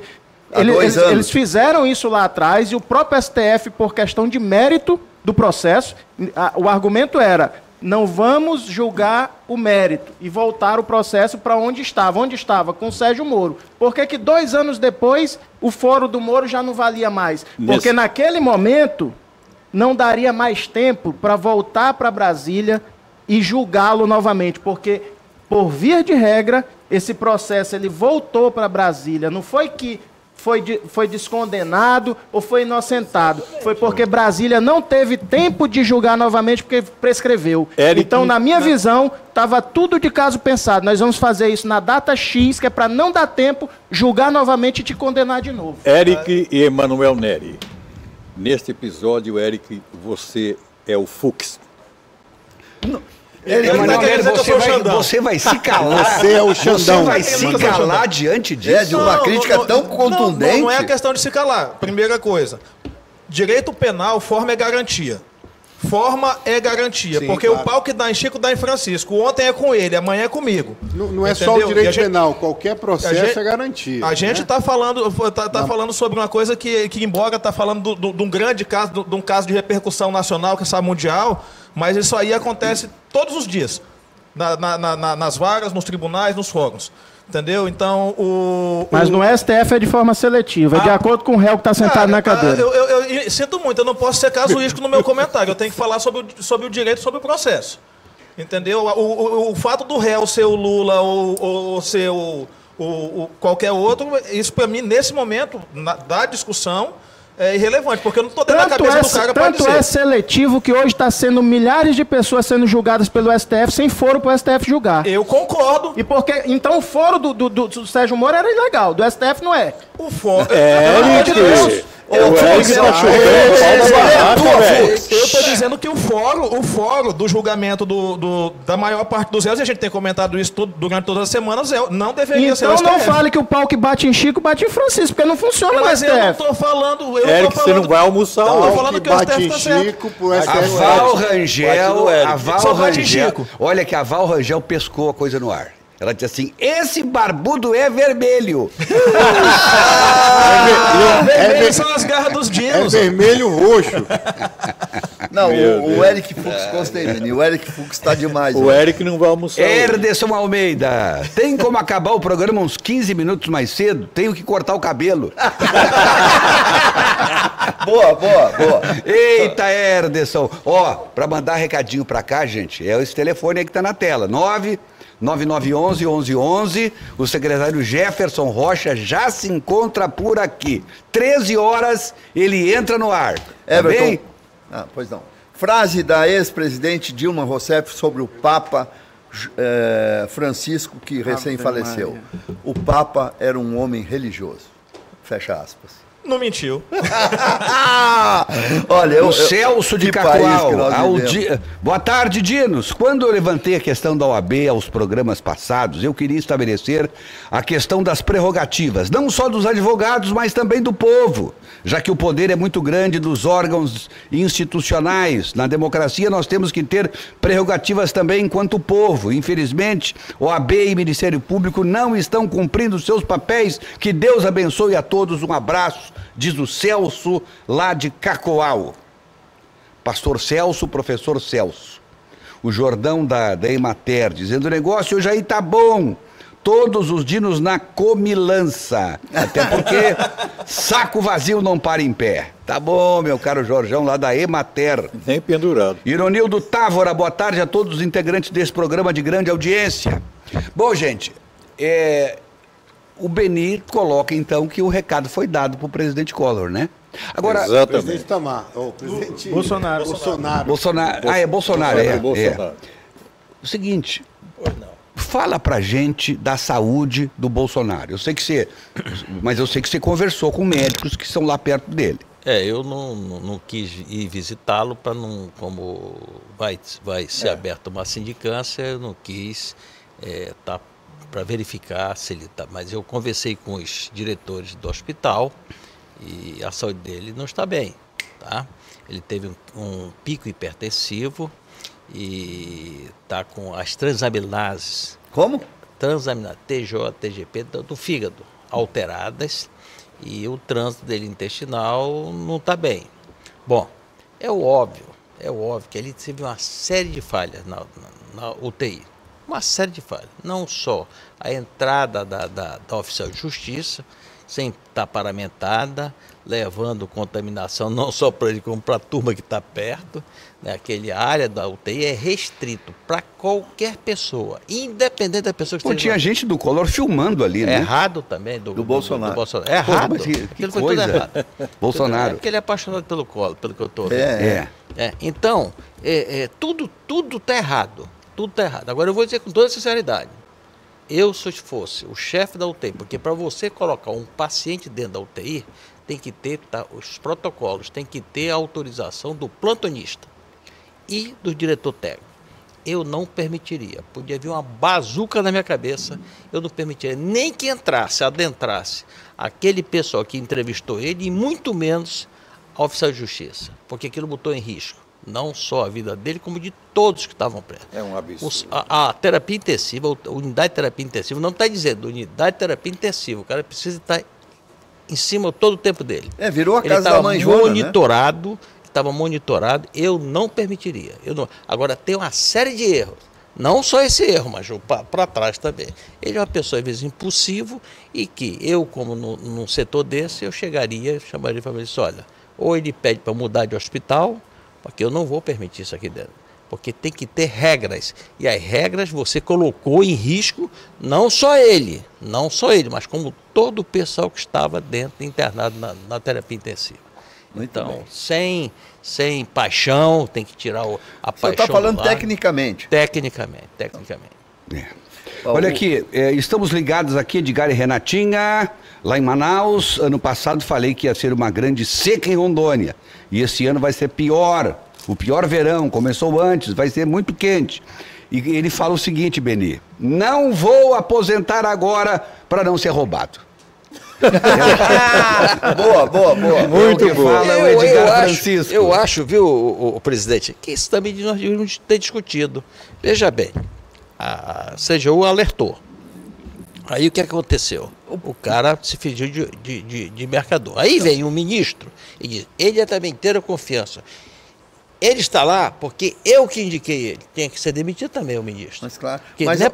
eles fizeram isso lá atrás e o próprio STF, por questão de mérito do processo, o argumento era: não vamos julgar o mérito e voltar o processo para onde estava. Onde estava? Com o Sérgio Moro. Por que 2 anos depois o foro do Moro já não valia mais? Porque naquele momento não daria mais tempo para voltar para Brasília e julgá-lo novamente. Porque, por via de regra, esse processo ele voltou para Brasília. Não foi que foi descondenado ou foi inocentado. Foi porque Brasília não teve tempo de julgar novamente porque prescreveu. Então, na minha visão, estava tudo de caso pensado. Nós vamos fazer isso na data X, que é para não dar tempo, julgar novamente e te condenar de novo. Eric e Emanuel Neri. Neste episódio, Eric, você é o Fux. Você vai se calar. Você é o Xandão. Você vai se calar diante disso. De uma crítica tão contundente. Não é a questão de se calar. Primeira coisa, direito penal, forma é garantia. Forma é garantia, Sim, porque claro. o pau que dá em Chico dá em Francisco. Ontem é com ele, amanhã é comigo. Não é só o direito penal, qualquer processo é garantia. A gente está falando, falando sobre uma coisa que embora está falando de um grande caso, de um caso de repercussão nacional, que é mundial, mas isso aí acontece todos os dias, nas varas, nos tribunais, nos fóruns. Entendeu? Então, Mas no STF é de forma seletiva, é de acordo com o réu que está sentado na cadeira. Eu sinto muito, eu não posso ser casuístico no meu comentário, eu tenho que falar sobre o direito, sobre o processo. Entendeu? O fato do réu ser o Lula ou ser qualquer outro, isso para mim, nesse momento, da discussão, é irrelevante, porque eu não estou dentro da cabeça do cara para dizer. Tanto é seletivo que hoje está sendo milhares de pessoas sendo julgadas pelo STF sem foro para o STF julgar. Eu concordo. E porque, então o foro do Sérgio Moro era ilegal, do STF não é. O foro... Eu estou dizendo que o fórum do julgamento da maior parte dos réus, e a gente tem comentado isso durante todas as semanas, não deveria ser o STF. Então não fale que o pau que bate em Chico bate em Francisco, porque não funciona mais. Mas eu não estou falando... Eric, você não vai almoçar hoje. Eu estou falando que o STF está certo. A Val Rangel, olha que a Val Rangel pescou a coisa no ar. Ela disse assim: esse barbudo é vermelho. Vermelho são as garras dos dinos. É vermelho roxo. Não, o Eric Fux, gostei dele. O Eric Fux está demais. O Eric não vai almoçar. Herderson Almeida, tem como acabar o programa uns 15 minutos mais cedo? Tenho que cortar o cabelo. Boa. Eita, Herderson. Ó, para mandar recadinho para cá, gente, é esse telefone aí que tá na tela. 9911-1111, o secretário Jefferson Rocha já se encontra por aqui. 13 horas, ele entra no ar. Everton. Bem? Pois não. Frase da ex-presidente Dilma Rousseff sobre o Papa Francisco, que recém faleceu. O Papa era um homem religioso. Fecha aspas. Não mentiu. Olha, o Celso de Cacoal. Boa tarde, Dinos. Quando eu levantei a questão da OAB aos programas passados, eu queria estabelecer a questão das prerrogativas, não só dos advogados, mas também do povo, já que o poder é muito grande dos órgãos institucionais. Na democracia nós temos que ter prerrogativas também enquanto povo. Infelizmente, OAB e Ministério Público não estão cumprindo seus papéis. Que Deus abençoe a todos. Um abraço. Diz o Celso, lá de Cacoal. Pastor Celso, professor Celso. O Jordão da Emater, dizendo: o negócio hoje aí tá bom. Todos os dinos na comilança. Até porque saco vazio não para em pé. Tá bom, meu caro Jorjão, lá da Emater. Nem pendurado. Ironildo Távora, boa tarde a todos os integrantes desse programa de grande audiência. Bom, gente, o Beni coloca, então, que o recado foi dado para o presidente Collor, né? Agora, o presidente Tamar, o presidente Bolsonaro. É Bolsonaro. O seguinte, fala pra gente da saúde do Bolsonaro. Eu sei que você conversou com médicos que são lá perto dele. Eu não quis ir visitá-lo para não, como vai ser aberta uma sindicância, eu não quis para verificar se ele está. Mas eu conversei com os diretores do hospital e a saúde dele não está bem. tá? Ele teve um pico hipertensivo e está com as transaminases. Como? Transaminases, TJ, TGP, do fígado, alteradas, e o trânsito dele intestinal não está bem. Bom, é óbvio que ele teve uma série de falhas na UTI. Uma série de falhas. Não só a entrada da oficial de justiça, sem estar paramentada, levando contaminação não só para ele, como para a turma que está perto. Né? Aquele área da UTI é restrito para qualquer pessoa, independente da pessoa que esteja. Tinha gente do Collor filmando ali, né? Errado também, do Bolsonaro. Do Bolsonaro. É errado. Pô, que coisa. Tudo errado. Bolsonaro. É porque ele é apaixonado pelo Collor, pelo que eu estou vendo. Então, tudo está errado. Tudo está errado. Agora eu vou dizer com toda sinceridade. Eu, se fosse o chefe da UTI, porque para você colocar um paciente dentro da UTI, tem que ter os protocolos, tem que ter a autorização do plantonista e do diretor técnico. Eu não permitiria. Podia vir uma bazuca na minha cabeça, eu não permitiria nem que adentrasse aquele pessoal que entrevistou ele, e muito menos a oficial de justiça, porque aquilo botou em risco não só a vida dele, como de todos que estavam presos. É um absurdo. A terapia intensiva, a unidade de terapia intensiva, não está dizendo unidade de terapia intensiva, o cara precisa estar em cima todo o tempo dele. Virou a casa da mãe Joana, monitorado, né? Estava monitorado, eu não permitiria. Agora, tem uma série de erros. Não só esse erro, mas para trás também. Ele é uma pessoa, às vezes, impulsivo, e que eu, como num setor desse, eu chamaria e falaria assim, olha, ou ele pede para mudar de hospital, porque eu não vou permitir isso aqui dentro. Porque tem que ter regras. E as regras você colocou em risco não só ele, mas como todo o pessoal que estava dentro, internado na terapia intensiva. Então, sem paixão, tem que tirar a paixão. Você está falando tecnicamente? Tecnicamente. Olha aqui, estamos ligados aqui, Edgar e Renatinha, lá em Manaus. Ano passado falei que ia ser uma grande seca em Rondônia. E esse ano vai ser pior. O pior verão, começou antes, vai ser muito quente. E ele fala o seguinte, Beni: não vou aposentar agora para não ser roubado. Boa. Muito boa. Fala o Edgar Francisco. Eu acho, viu, o presidente, que isso também nós devíamos ter discutido. Veja bem, a CGU alertou. Aí o que aconteceu? O cara se fingiu de mercador. Aí vem um ministro e diz, ele é também inteira confiança. Ele está lá porque eu que indiquei ele. Tem que ser demitido também o ministro. Mas claro. Porque não é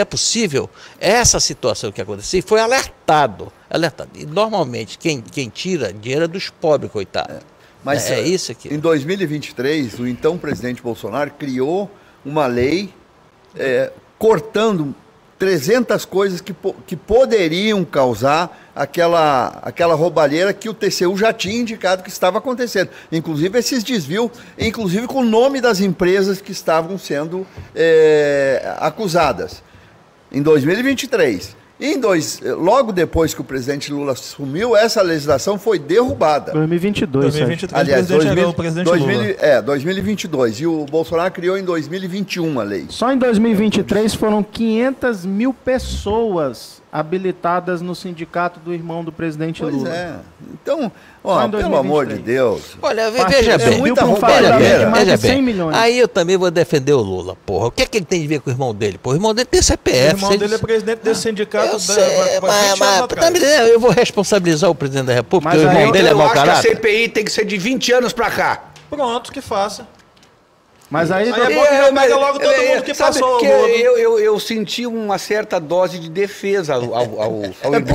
possível essa situação que aconteceu. E foi alertado. E normalmente quem tira dinheiro é dos pobres, coitados. Mas é isso aqui. Em 2023, o então presidente Bolsonaro criou uma lei cortando 300 coisas que poderiam causar aquela roubalheira que o TCU já tinha indicado que estava acontecendo. Inclusive esses desvios, inclusive com o nome das empresas que estavam sendo acusadas. Em 2023. Logo depois que o presidente Lula assumiu, essa legislação foi derrubada. 2022. Aliás, o presidente Lula. 2022. E o Bolsonaro criou em 2021 a lei. Só em 2023 foram 500 mil pessoas habilitadas no sindicato do irmão do presidente Lula. Pois é. Então, pelo amor de Deus. Olha, veja bem. Muita roubalheira. Veja bem. Aí eu também vou defender o Lula, porra. O que é que ele tem a ver com o irmão dele? Pô, o irmão dele tem CPF. O irmão dele é presidente desse sindicato. Eu vou responsabilizar o presidente da República, porque o irmão dele é mau caráter. Eu acho que a CPI tem que ser de 20 anos pra cá. Pronto, que faça. Mas aí é bom que já pega logo todo mundo que passou. Eu senti uma certa dose de defesa ao irmão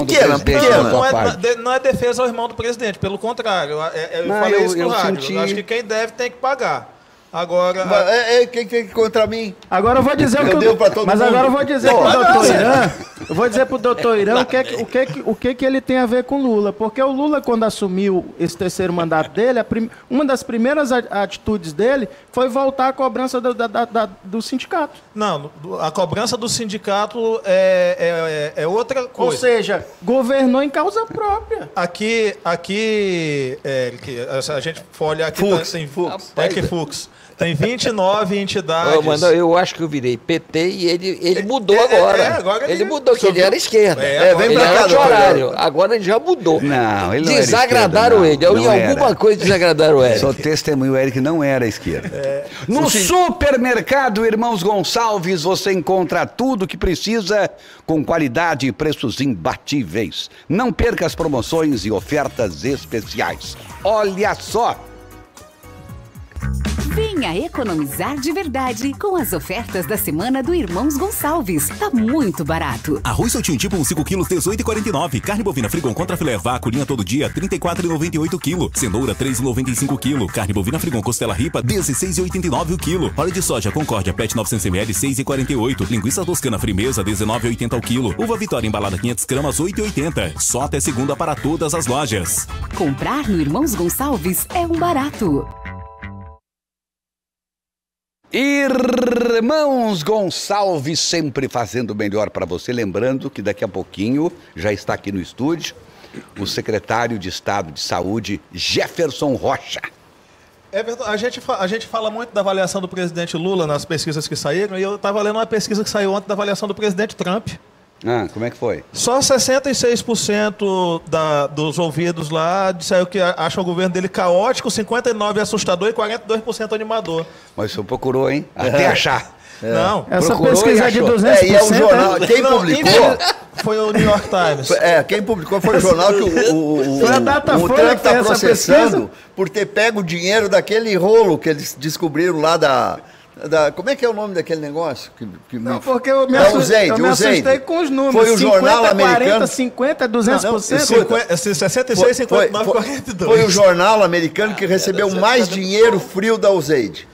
do presidente. Não é defesa ao irmão do presidente, pelo contrário. Eu falei isso no rádio. Eu acho que quem deve tem que pagar. Agora. Quem contra mim? Agora eu vou dizer agora eu vou dizer pro doutor Irã. Eu vou dizer pro doutor Irã o que ele tem a ver com Lula. Porque o Lula, quando assumiu esse terceiro mandato dele, uma das primeiras atitudes dele foi voltar à cobrança do sindicato. Não, a cobrança do sindicato é outra coisa. Ou seja, governou em causa própria. Aqui a gente for olhar aqui. Fux. Tem 29 entidades. Eu acho que eu virei PT e ele mudou agora. Agora ele mudou. que ele era esquerda. vem Ele pra cá, era doutor. anti-horário. Agora ele já mudou. Não, ele não era Desagradaram esquerda, ele. não. Em Não alguma era. coisa desagradaram o Eric. Sou testemunho, o Eric não era à esquerda. No supermercado Irmãos Gonçalves você encontra tudo que precisa com qualidade e preços imbatíveis. Não perca as promoções e ofertas especiais. Olha só! Venha economizar de verdade com as ofertas da semana do Irmãos Gonçalves. Tá muito barato. Arroz soltinho tipo 5 quilos, 18,49. Carne bovina Frigon contra filé vaco, linha todo dia, 34,98 kg. Cenoura, 3,95 kg. Carne bovina Frigon costela ripa, 16,89 kg. Óleo de soja Concórdia PET 900 ml, 6,48. Linguiça toscana Frimeza, 19,80 o quilo. Uva Vitória embalada 500 gramas, 8,80. Só até segunda para todas as lojas. Comprar no Irmãos Gonçalves é um barato. Irmãos Gonçalves sempre fazendo o melhor para você. Lembrando que daqui a pouquinho já está aqui no estúdio o secretário de Estado de Saúde, Jefferson Rocha. É verdade. A gente fala muito da avaliação do presidente Lula nas pesquisas que saíram, e eu estava lendo uma pesquisa que saiu ontem da avaliação do presidente Trump. Ah, como é que foi? Só 66% dos ouvidos lá disseram que acham o governo dele caótico, 59% assustador e 42% animador. Mas o senhor procurou, hein? Até achar. Não. Essa Procurou pesquisa e é de achou. 200%. E é um jornal. Quem Não, publicou? Foi o New York Times. Quem publicou foi o jornal que o Foi a Datafolha Trump que está fez essa processando pesquisa? por ter pego o dinheiro daquele rolo que eles descobriram lá como é que é o nome daquele negócio? Não, porque eu me Não, assustei, o Zeide. com os números. Foi o jornal 50, americano. 40, 50, 200%. 66, 59, 42. Foi o jornal americano que recebeu mais dinheiro frio da USAID.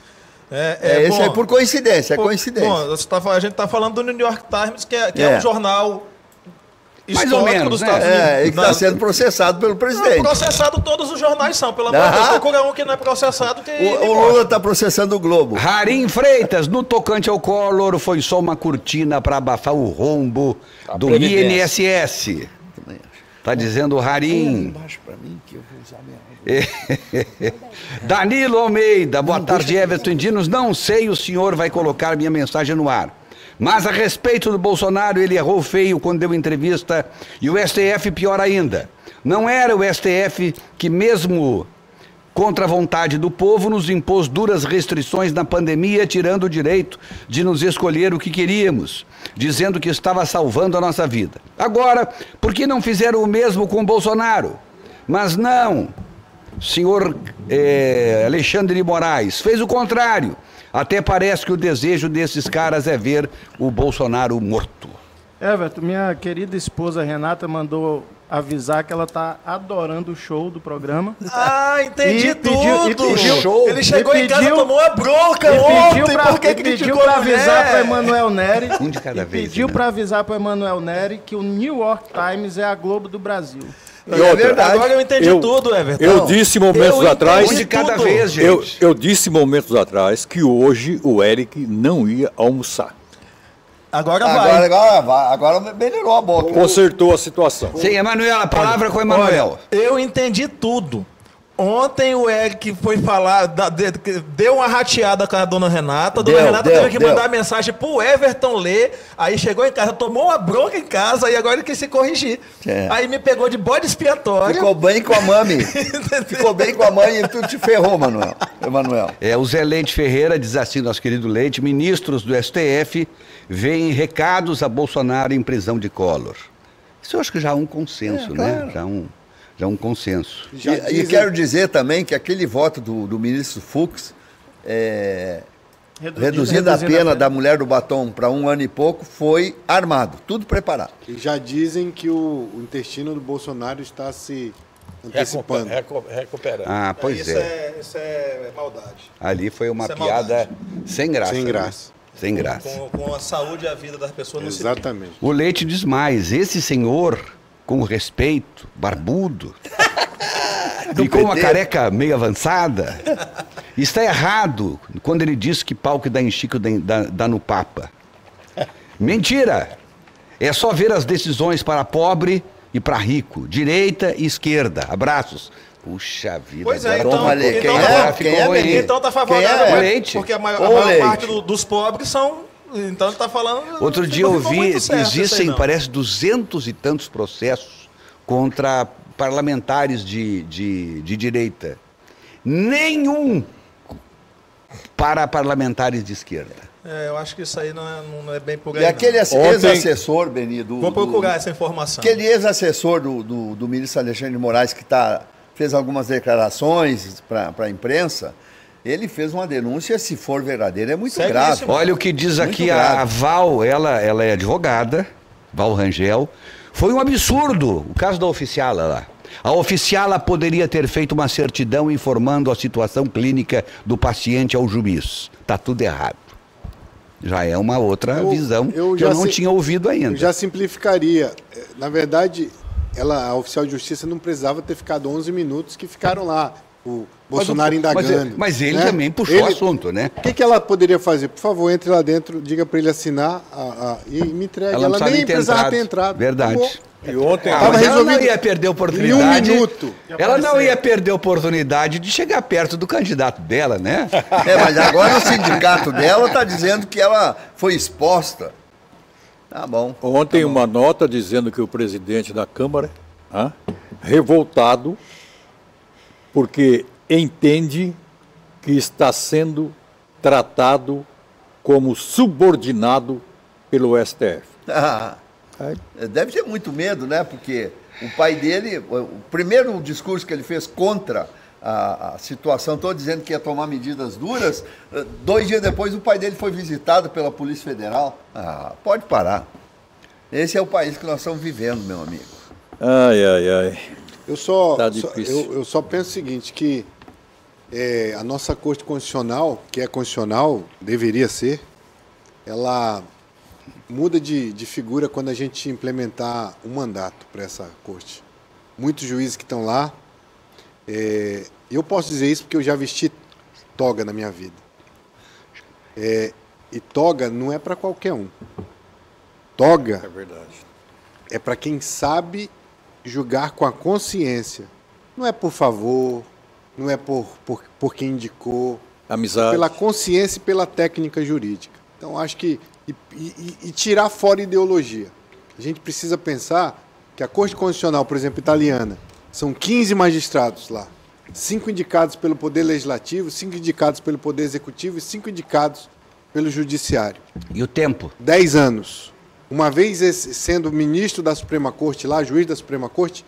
Esse é por coincidência, coincidência. Bom, a gente está falando do New York Times, que é um jornal Mais ou menos, dos né? Estados Unidos. E que está sendo processado pelo presidente. Processado todos os jornais são, pelo amor de Deus. Procura um que não é processado. O Lula está processando o Globo. Harim Freitas, no tocante ao Collor, foi só uma cortina para abafar o rombo do INSS. Tá dizendo o Harim. Danilo Almeida, boa tarde, Everton Dinos. Não sei, o senhor vai colocar minha mensagem no ar. Mas a respeito do Bolsonaro, ele errou feio quando deu entrevista, e o STF pior ainda. Não era o STF que, mesmo contra a vontade do povo, nos impôs duras restrições na pandemia, tirando o direito de nos escolher o que queríamos, dizendo que estava salvando a nossa vida. Agora, por que não fizeram o mesmo com o Bolsonaro? Mas não, senhor Alexandre de Moraes, fez o contrário. Até parece que o desejo desses caras é ver o Bolsonaro morto. Everton, minha querida esposa Renata mandou avisar que ela tá adorando o show do programa. Ah, entendi tudo. Show. Ele chegou em casa, tomou uma bronca ontem, porque pediu para avisar para Emanuel Nery. Um de cada vez. Pediu para avisar para Emanuel Nery que o New York Times é a Globo do Brasil. É verdade. Agora eu entendi tudo, Everton. Eu disse momentos atrás. Um de cada vez, gente. Eu disse momentos atrás que hoje o Eric não ia almoçar. Agora vai. Agora melhorou a boca. Consertou a situação. Sim, Emanuel, a palavra com Emanuel. Eu entendi tudo. Ontem o Eric foi falar, deu uma rateada com a dona Renata. A dona Renata teve que mandar mensagem pro Everton ler. Aí chegou em casa, tomou uma bronca em casa e agora ele quis se corrigir. Aí me pegou de bode expiatório. Ficou bem com a mami. Ficou bem com a mãe e tu te ferrou, Emanuel. O Zé Leite Ferreira diz assim, nosso querido Leite, ministros do STF veem recados a Bolsonaro em prisão de Collor. Isso eu acho que já é um consenso, né? Claro. Já é um consenso. E quero dizer também que aquele voto do ministro Fux, reduzindo a pena da mulher do batom para 1 ano e pouco, foi armado, tudo preparado. E já dizem que o intestino do Bolsonaro está se antecipando. Recuperando. Ah, pois Isso é maldade. Ali foi uma Isso é piada maldade. sem graça. Sem graça. Sem graça. Com a saúde e a vida das pessoas no Exatamente. O Leite diz mais, esse senhor, com respeito, barbudo, e com uma careca meio avançada, está errado quando ele diz que pau que dá em Chico dá no Papa. Mentira! É só ver as decisões para pobre e para rico, direita e esquerda. Abraços. Puxa vida. Pois é, então tá favorável, Leite. porque a maior parte dos pobres são Então ele está falando... Outro dia eu vi, existem, parece, 200 e tantos processos contra parlamentares de direita. Nenhum para parlamentares de esquerda. Eu acho que isso aí não é bem por aí. E aquele ex-assessor, Beni, Vou procurar essa informação. Aquele ex-assessor do ministro Alexandre de Moraes, que fez algumas declarações para a imprensa, ele fez uma denúncia, se for verdadeira, é muito grave. Olha o que diz muito aqui grave. a Val, ela é advogada, Val Rangel. Foi um absurdo o caso da oficiala lá. A oficiala poderia ter feito uma certidão informando a situação clínica do paciente ao juiz. Está tudo errado. Já é uma outra visão que eu não tinha ouvido ainda. Eu já simplificaria. Na verdade, a oficial de justiça não precisava ter ficado 11 minutos que ficaram lá. O Bolsonaro indagando. Mas ele também puxou o assunto, né? O que ela poderia fazer? Por favor, entre lá dentro, diga para ele assinar e me entregue. Ela nem precisava ter entrado. Verdade. E ontem mas ela não ia perder a oportunidade. Em 1 minuto. Ela não ia perder a oportunidade de chegar perto do candidato dela, né? Mas agora o sindicato dela está dizendo que ela foi exposta. Tá bom. Ontem uma nota dizendo que o presidente da Câmara, revoltado, porque entende que está sendo tratado como subordinado pelo STF. Deve ter muito medo, né? Porque o pai dele, o primeiro discurso que ele fez contra a situação, estou dizendo que ia tomar medidas duras, 2 dias depois o pai dele foi visitado pela Polícia Federal. Pode parar. Esse é o país que nós estamos vivendo, meu amigo. Eu só penso o seguinte, que a nossa Corte Constitucional, que é constitucional, deveria ser, ela muda de figura quando a gente implementar um mandato para essa corte. Muitos juízes que estão lá, eu posso dizer isso porque eu já vesti toga na minha vida. E toga não é para qualquer um. Toga é para quem sabe julgar com a consciência. Não é por favor, não é por quem indicou. Amizade. Pela consciência e pela técnica jurídica. Então, acho que... E tirar fora ideologia. A gente precisa pensar que a Corte Constitucional, por exemplo, italiana, são 15 magistrados lá. 5 indicados pelo Poder Legislativo, 5 indicados pelo Poder Executivo e 5 indicados pelo Judiciário. E o tempo? 10 anos. Uma vez sendo ministro da Suprema Corte lá, juiz da Suprema Corte,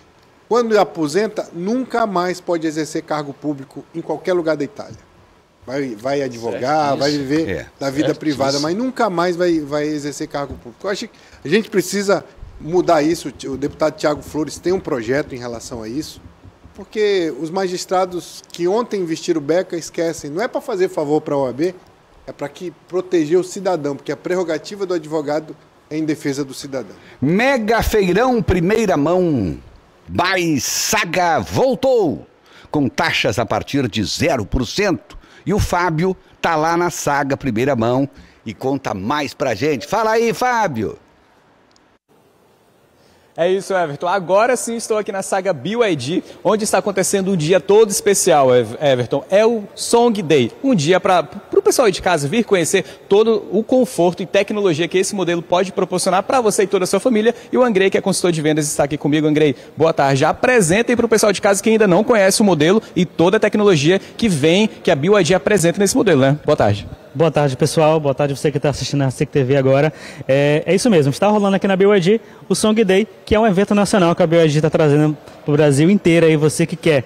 quando aposenta, nunca mais pode exercer cargo público em qualquer lugar da Itália. Vai advogar, vai viver da vida privada, mas nunca mais vai exercer cargo público. Eu acho que a gente precisa mudar isso. O deputado Tiago Flores tem um projeto em relação a isso, porque os magistrados que ontem investiram o beca esquecem. Não é para fazer favor para a OAB, é para proteger o cidadão, porque a prerrogativa do advogado é em defesa do cidadão. Mega Feirão Primeira Mão. Saga voltou com taxas a partir de 0%. E o Fábio tá lá na Saga Primeira Mão e conta mais pra gente. Fala aí, Fábio! É isso, Everton. Agora sim estou aqui na Saga BYD, onde está acontecendo um dia todo especial, Everton. É o Song Day, um dia para o pessoal aí de casa vir conhecer todo o conforto e tecnologia que esse modelo pode proporcionar para você e toda a sua família. E o Andrei, que é consultor de vendas, está aqui comigo. Andrei, boa tarde. Já apresentem para o pessoal de casa que ainda não conhece o modelo e toda a tecnologia que a BYD apresenta nesse modelo, né? Boa tarde. Boa tarde, pessoal. Boa tarde você que está assistindo a SIC TV agora. É isso mesmo, está rolando aqui na BYD o Song Day, que é um evento nacional que a BYD está trazendo para o Brasil inteiro. Aí você que quer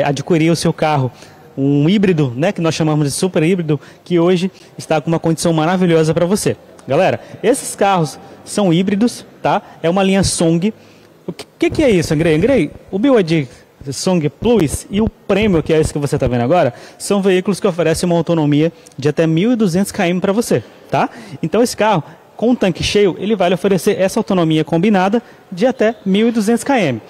adquirir o seu carro, um híbrido, né, que nós chamamos de super híbrido, que hoje está com uma condição maravilhosa para você. Galera, esses carros são híbridos, tá? É uma linha Song. O que é isso, Andrei? Andrei, o BYD Song Plus e o Premium, que é esse que você está vendo agora, são veículos que oferecem uma autonomia de até 1.200 km para você, tá? Então esse carro, com um tanque cheio, ele vai lhe oferecer essa autonomia combinada de até 1.200 km.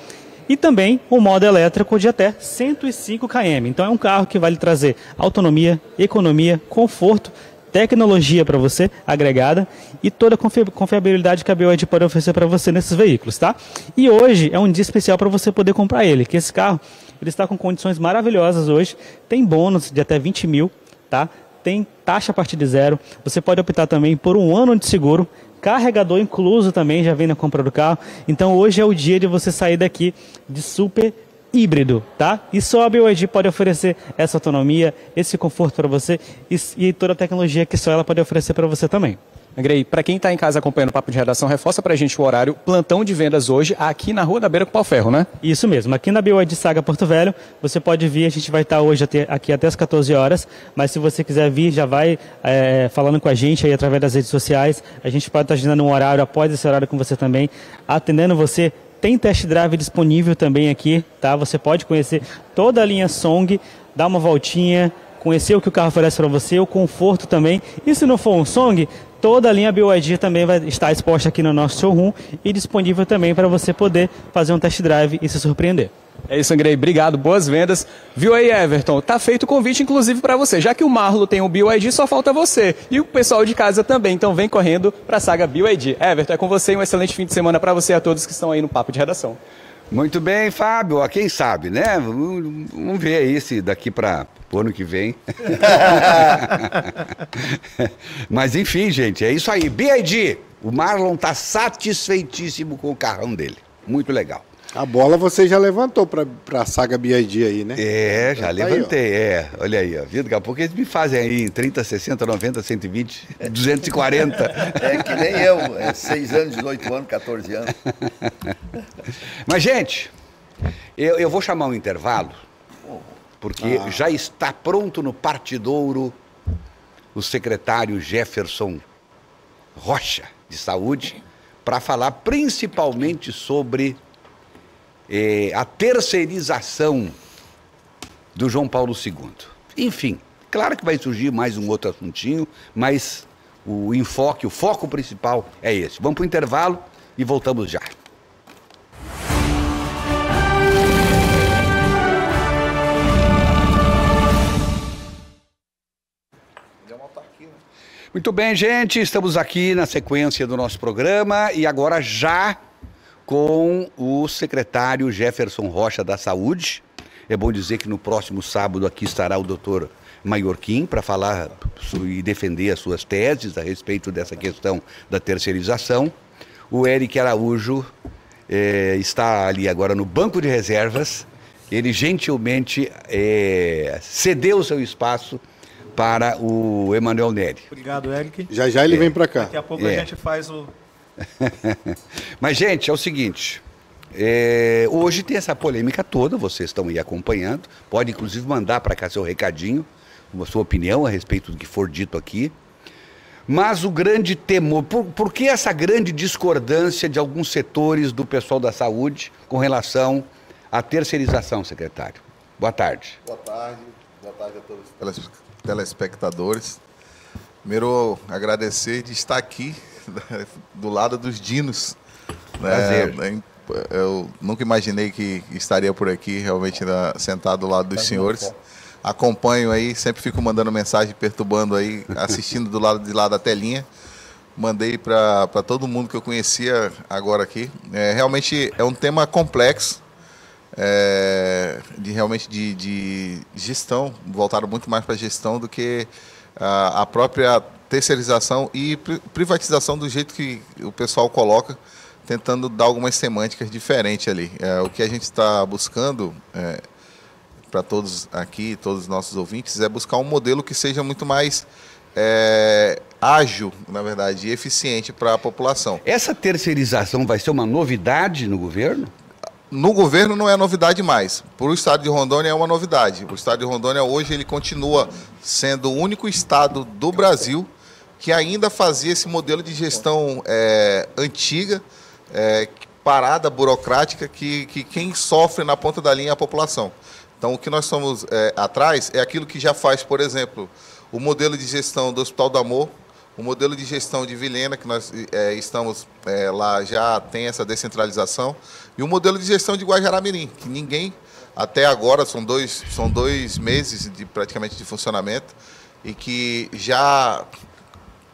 E também o modo elétrico de até 105 km. Então é um carro que vai lhe trazer autonomia, economia, conforto, tecnologia para você agregada e toda a confiabilidade que a BYD pode oferecer para você nesses veículos, tá? E hoje é um dia especial para você poder comprar ele, que esse carro ele está com condições maravilhosas hoje, tem bônus de até 20 mil, tá? tem taxa a partir de 0. Você pode optar também por 1 ano de seguro, carregador incluso também, já vem na compra do carro. Então hoje é o dia de você sair daqui de super híbrido, tá? E só a BYD pode oferecer essa autonomia, esse conforto para você e toda a tecnologia que só ela pode oferecer para você também. Grey, para quem está em casa acompanhando o Papo de Redação, reforça para a gente o horário, plantão de vendas hoje, aqui na Rua da Beira com Pau Ferro, né? Isso mesmo, aqui na BYD Saga Porto Velho, você pode vir, a gente vai estar hoje aqui até as 14 horas, mas se você quiser vir, já vai falando com a gente aí através das redes sociais, a gente pode estar agendando um horário após esse horário com você também, atendendo você. Tem test drive disponível também aqui, tá? Você pode conhecer toda a linha Song, dar uma voltinha, conhecer o que o carro oferece para você, o conforto também. E se não for um Song, toda a linha BYD também vai estar exposta aqui no nosso showroom e disponível também para você poder fazer um test drive e se surpreender. É isso, Grey. Obrigado, boas vendas. Viu aí, Everton? Tá feito o convite, inclusive, para você. Já que o Marlo tem o BYD, só falta você. E o pessoal de casa também. Então vem correndo para a saga BYD. Everton, é com você e um excelente fim de semana para você e a todos que estão aí no Papo de Redação. Muito bem, Fábio. Quem sabe, né? Vamos ver aí se daqui para o ano que vem. Mas enfim, gente, é isso aí. BYD, o Marlon tá satisfeitíssimo com o carrão dele. Muito legal. A bola você já levantou para a saga BYD aí, né? É, já levantei, aí, olha aí, ó. Viu? Daqui a pouco eles me fazem aí 30, 60, 90, 120, 240. É que nem eu, 6 anos, 18 anos, 14 anos. Mas, gente, eu vou chamar um intervalo, porque já está pronto no Partidouro o secretário Jefferson Rocha, de Saúde, para falar principalmente sobre a terceirização do João Paulo II. Enfim, claro que vai surgir mais um outro assuntinho, mas o foco principal é esse. Vamos para o intervalo e voltamos já. Muito bem, gente, estamos aqui na sequência do nosso programa e agora já com o secretário Jefferson Rocha da Saúde. É bom dizer que no próximo sábado aqui estará o doutor Maiorquim para falar e defender as suas teses a respeito dessa questão da terceirização. O Eric Araújo está ali agora no banco de reservas. Ele gentilmente cedeu o seu espaço para o Emanuel Neri. Obrigado, Eric. Já ele vem para cá. Daqui a pouco a gente faz o... Mas, gente, é o seguinte, hoje tem essa polêmica toda, vocês estão aí acompanhando, pode inclusive mandar para cá seu recadinho, a sua opinião a respeito do que for dito aqui, mas o grande temor, por que essa grande discordância de alguns setores do pessoal da saúde com relação à terceirização, secretário? Boa tarde. Boa tarde a todos os telespectadores. Primeiro, agradecer de estar aqui do lado dos dinos. Prazer. Eu nunca imaginei que estaria por aqui, realmente sentado do lado dos senhores. Acompanho aí, sempre fico mandando mensagem, perturbando aí, assistindo do lado de lá da telinha. Mandei para todo mundo que eu conhecia agora aqui. Realmente é um tema complexo, de gestão, voltado muito mais para a gestão do que a própria terceirização e privatização do jeito que o pessoal coloca, tentando dar algumas semânticas diferentes ali. O que a gente está buscando, para todos aqui, todos os nossos ouvintes, é buscar um modelo que seja muito mais ágil, na verdade, e eficiente para a população. Essa terceirização vai ser uma novidade no governo? No governo não é novidade mais. Para o estado de Rondônia é uma novidade. O estado de Rondônia hoje ele continua sendo o único estado do Brasil que ainda fazia esse modelo de gestão antiga, parada, burocrática, que quem sofre na ponta da linha é a população. Então, o que nós somos atrás é aquilo que já faz, por exemplo, o modelo de gestão do Hospital do Amor, o modelo de gestão de Vilhena, que nós estamos lá, já tem essa descentralização, e o modelo de gestão de Guajará-Mirim, que ninguém, até agora, são dois meses praticamente de funcionamento, e que já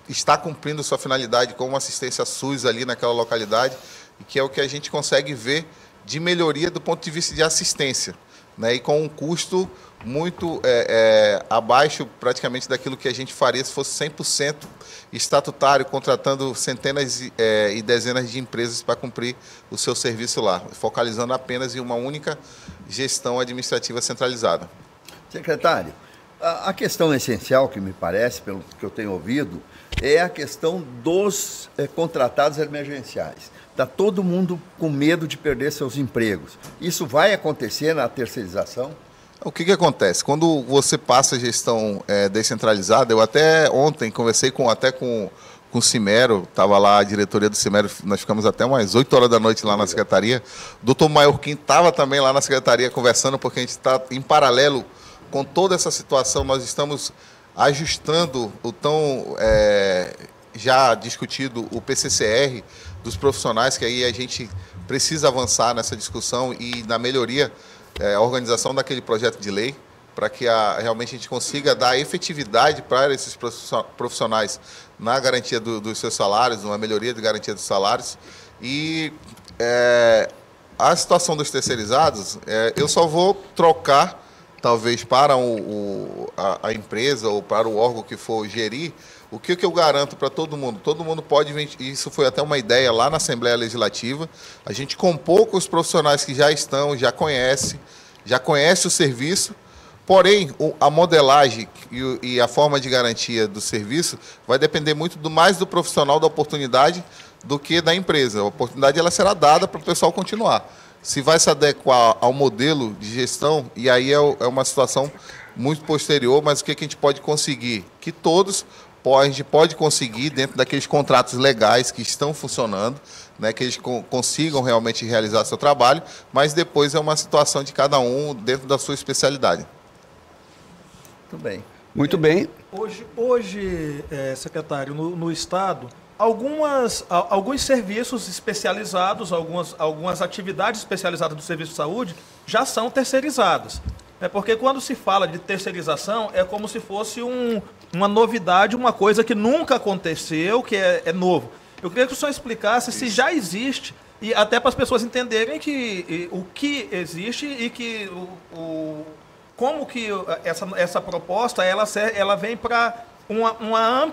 está cumprindo sua finalidade como assistência SUS ali naquela localidade, e que é o que a gente consegue ver de melhoria do ponto de vista de assistência. né, e com um custo muito abaixo praticamente daquilo que a gente faria se fosse 100% estatutário, contratando centenas e dezenas de empresas para cumprir o seu serviço lá, focalizando apenas em uma única gestão administrativa centralizada. Secretário, a questão essencial que me parece, pelo que eu tenho ouvido, é a questão dos contratados emergenciais. Está todo mundo com medo de perder seus empregos. Isso vai acontecer na terceirização? O que acontece? Quando você passa a gestão descentralizada, eu até ontem conversei com o Cimero, estava lá a diretoria do Cimero, nós ficamos até umas 8 horas da noite lá na secretaria. O doutor Maiorquim estava também lá na secretaria conversando, porque a gente está em paralelo com toda essa situação, nós estamos ajustando o tão já discutido o PCCR dos profissionais, que aí a gente precisa avançar nessa discussão e na melhoria, a organização daquele projeto de lei, para que realmente a gente consiga dar efetividade para esses profissionais na garantia dos seus salários, numa melhoria de garantia dos salários. E a situação dos terceirizados, eu só vou trocar, talvez, para a empresa ou para o órgão que for gerir, o que eu garanto para todo mundo? Todo mundo pode, isso foi até uma ideia lá na Assembleia Legislativa, a gente compor com os profissionais que já estão, já conhece o serviço, porém, a modelagem e a forma de garantia do serviço vai depender muito mais do profissional da oportunidade do que da empresa. A oportunidade ela será dada para o pessoal continuar. Se vai se adequar ao modelo de gestão, e aí é uma situação muito posterior, mas o que a gente pode conseguir? Que todos, a gente pode conseguir, dentro daqueles contratos legais que estão funcionando, né, que eles consigam realmente realizar seu trabalho, mas depois é uma situação de cada um dentro da sua especialidade. Muito bem. Muito bem. Hoje, secretário, no Estado, alguns serviços especializados, algumas atividades especializadas do Serviço de Saúde já são terceirizadas. Porque quando se fala de terceirização, é como se fosse uma novidade, uma coisa que nunca aconteceu, que é novo. Eu queria que o senhor explicasse se já existe, e até para as pessoas entenderem o que existe e que como que essa proposta ela vem para uma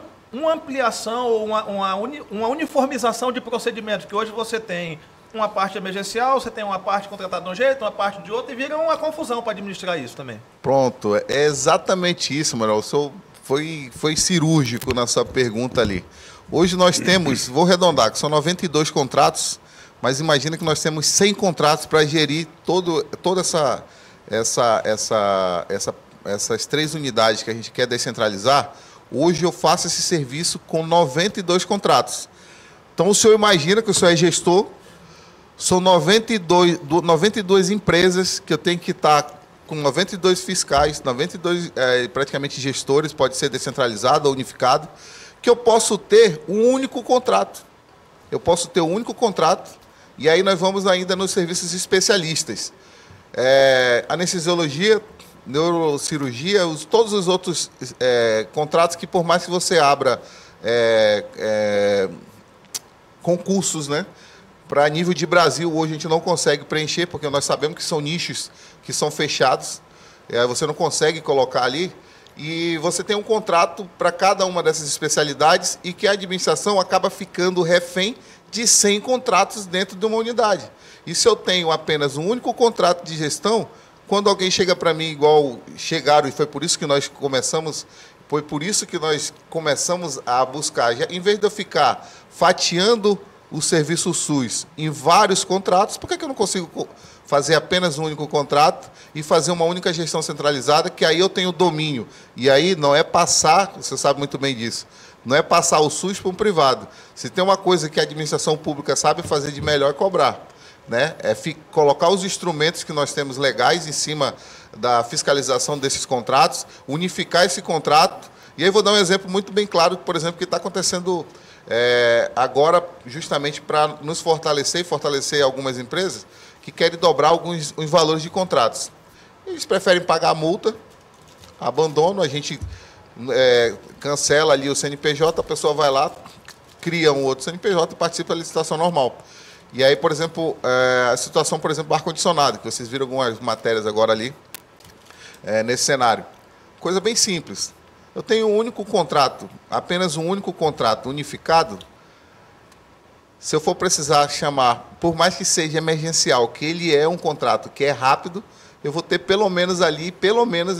ampliação ou uma uniformização de procedimentos, que hoje você tem uma parte emergencial, você tem uma parte contratada de um jeito, uma parte de outro, e vira uma confusão para administrar isso também. Pronto, é exatamente isso, Manuel. O senhor foi cirúrgico na sua pergunta ali. Hoje nós temos, vou arredondar, que são 92 contratos, mas imagina que nós temos 100 contratos para gerir toda essas 3 unidades que a gente quer descentralizar. Hoje eu faço esse serviço com 92 contratos. Então o senhor imagina que o senhor é gestor, são 92 empresas que eu tenho que estar com 92 fiscais, 92 praticamente gestores, pode ser descentralizado ou unificado, que eu posso ter um único contrato. Eu posso ter um único contrato, e aí nós vamos ainda nos serviços especialistas. Anestesiologia, neurocirurgia, todos os outros contratos que, por mais que você abra concursos, né, para nível de Brasil, hoje a gente não consegue preencher, porque nós sabemos que são nichos que são fechados, você não consegue colocar ali, e você tem um contrato para cada uma dessas especialidades e que a administração acaba ficando refém de 100 contratos dentro de uma unidade. E se eu tenho apenas um único contrato de gestão, quando alguém chega para mim, igual chegaram, e foi por isso que nós começamos a buscar, em vez de eu ficar fatiando o serviço SUS em vários contratos, por que eu não consigo fazer apenas um único contrato e fazer uma única gestão centralizada, que aí eu tenho domínio? E aí não é passar, você sabe muito bem disso, não é passar o SUS para um privado. Se tem uma coisa que a administração pública sabe fazer de melhor, é cobrar, né? Colocar os instrumentos que nós temos legais em cima da fiscalização desses contratos, unificar esse contrato. E aí vou dar um exemplo muito bem claro, por exemplo, que está acontecendo agora, justamente para nos fortalecer e fortalecer algumas empresas que querem dobrar os valores de contratos. Eles preferem pagar a multa, abandono, a gente cancela ali o CNPJ, a pessoa vai lá, cria um outro CNPJ e participa da licitação normal. E aí, por exemplo, a situação, por exemplo, do ar-condicionado, que vocês viram algumas matérias agora ali, nesse cenário. Coisa bem simples. Eu tenho um único contrato, apenas um único contrato unificado. Se eu for precisar chamar, por mais que seja emergencial, que ele é um contrato que é rápido, eu vou ter pelo menos ali,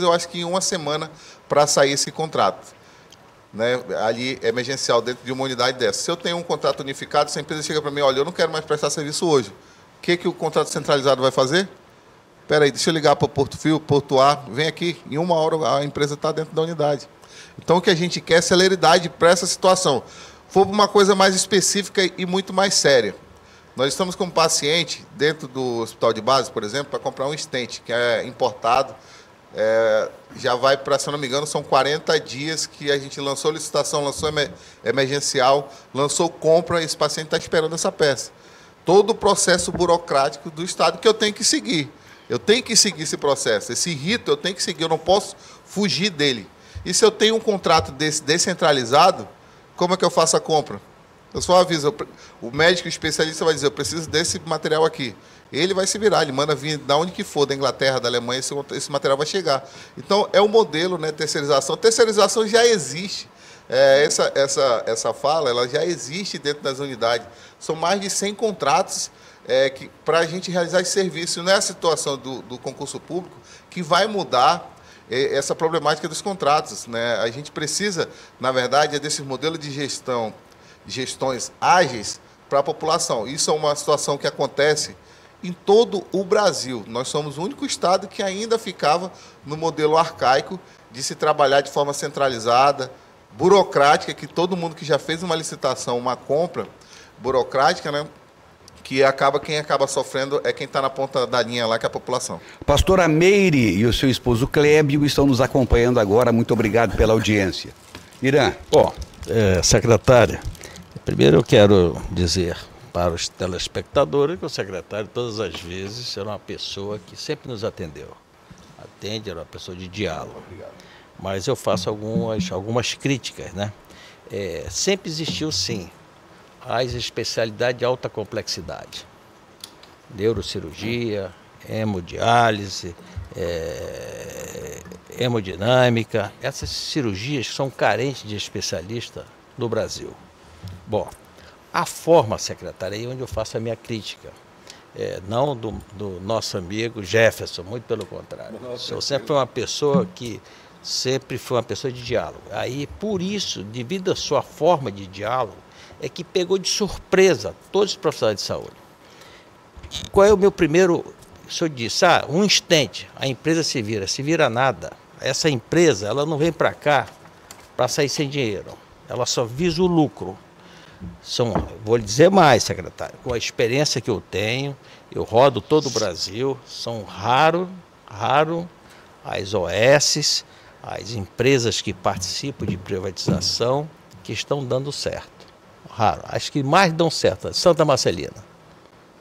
eu acho que em uma semana para sair esse contrato. Né, ali emergencial dentro de uma unidade dessa. Se eu tenho um contrato unificado, se a empresa chega para mim, olha, eu não quero mais prestar serviço hoje. O que o contrato centralizado vai fazer? Espera aí, deixa eu ligar para o Porto Fio, Porto A, vem aqui, em uma hora a empresa está dentro da unidade. Então o que a gente quer é celeridade para essa situação. For uma coisa mais específica e muito mais séria. Nós estamos com um paciente dentro do hospital de base, por exemplo, para comprar um stent, que é importado. Já vai para, se eu não me engano, são 40 dias que a gente lançou licitação, lançou emergencial, lançou compra, e esse paciente está esperando essa peça. Todo o processo burocrático do Estado que eu tenho que seguir. Eu tenho que seguir esse processo, esse rito eu tenho que seguir, eu não posso fugir dele. E se eu tenho um contrato desse descentralizado, como é que eu faço a compra? Eu só aviso, o médico especialista vai dizer, eu preciso desse material aqui. Ele vai se virar, ele manda vir da onde que for, da Inglaterra, da Alemanha, esse material vai chegar. Então, é o modelo, né, terceirização. Terceirização já existe. Essa fala, ela já existe dentro das unidades. São mais de 100 contratos para a gente realizar esse serviço. Não é a situação do concurso público que vai mudar essa problemática dos contratos, né? A gente precisa, na verdade, desses modelos de gestões ágeis para a população. Isso é uma situação que acontece em todo o Brasil. Nós somos o único estado que ainda ficava no modelo arcaico de se trabalhar de forma centralizada, burocrática, que todo mundo que já fez uma licitação, uma compra burocrática, né, que quem acaba sofrendo é quem está na ponta da linha lá, que é a população. Pastora Meire e o seu esposo Clébio estão nos acompanhando agora. Muito obrigado pela audiência. Irã. Secretária, primeiro eu quero dizer para os telespectadores que o secretário, todas as vezes, era uma pessoa que sempre nos atendeu. Era uma pessoa de diálogo. Mas eu faço algumas críticas, né? Sempre existiu, sim, as especialidades de alta complexidade. Neurocirurgia, hemodiálise, hemodinâmica. Essas cirurgias são carentes de especialista no Brasil. Bom, a forma, secretária, é onde eu faço a minha crítica. Não do nosso amigo Jefferson, muito pelo contrário. O senhor sempre foi uma pessoa de diálogo. Aí, por isso, devido à sua forma de diálogo, é que pegou de surpresa todos os profissionais de saúde. Qual é o meu primeiro... O senhor disse, um instante, a empresa se vira nada. Essa empresa, ela não vem para cá para sair sem dinheiro. Ela só visa o lucro. Vou lhe dizer mais, secretário, com a experiência que eu tenho, eu rodo todo o Brasil, são raro as OS, as empresas que participam de privatização que estão dando certo. Raro. As que mais dão certo, Santa Marcelina,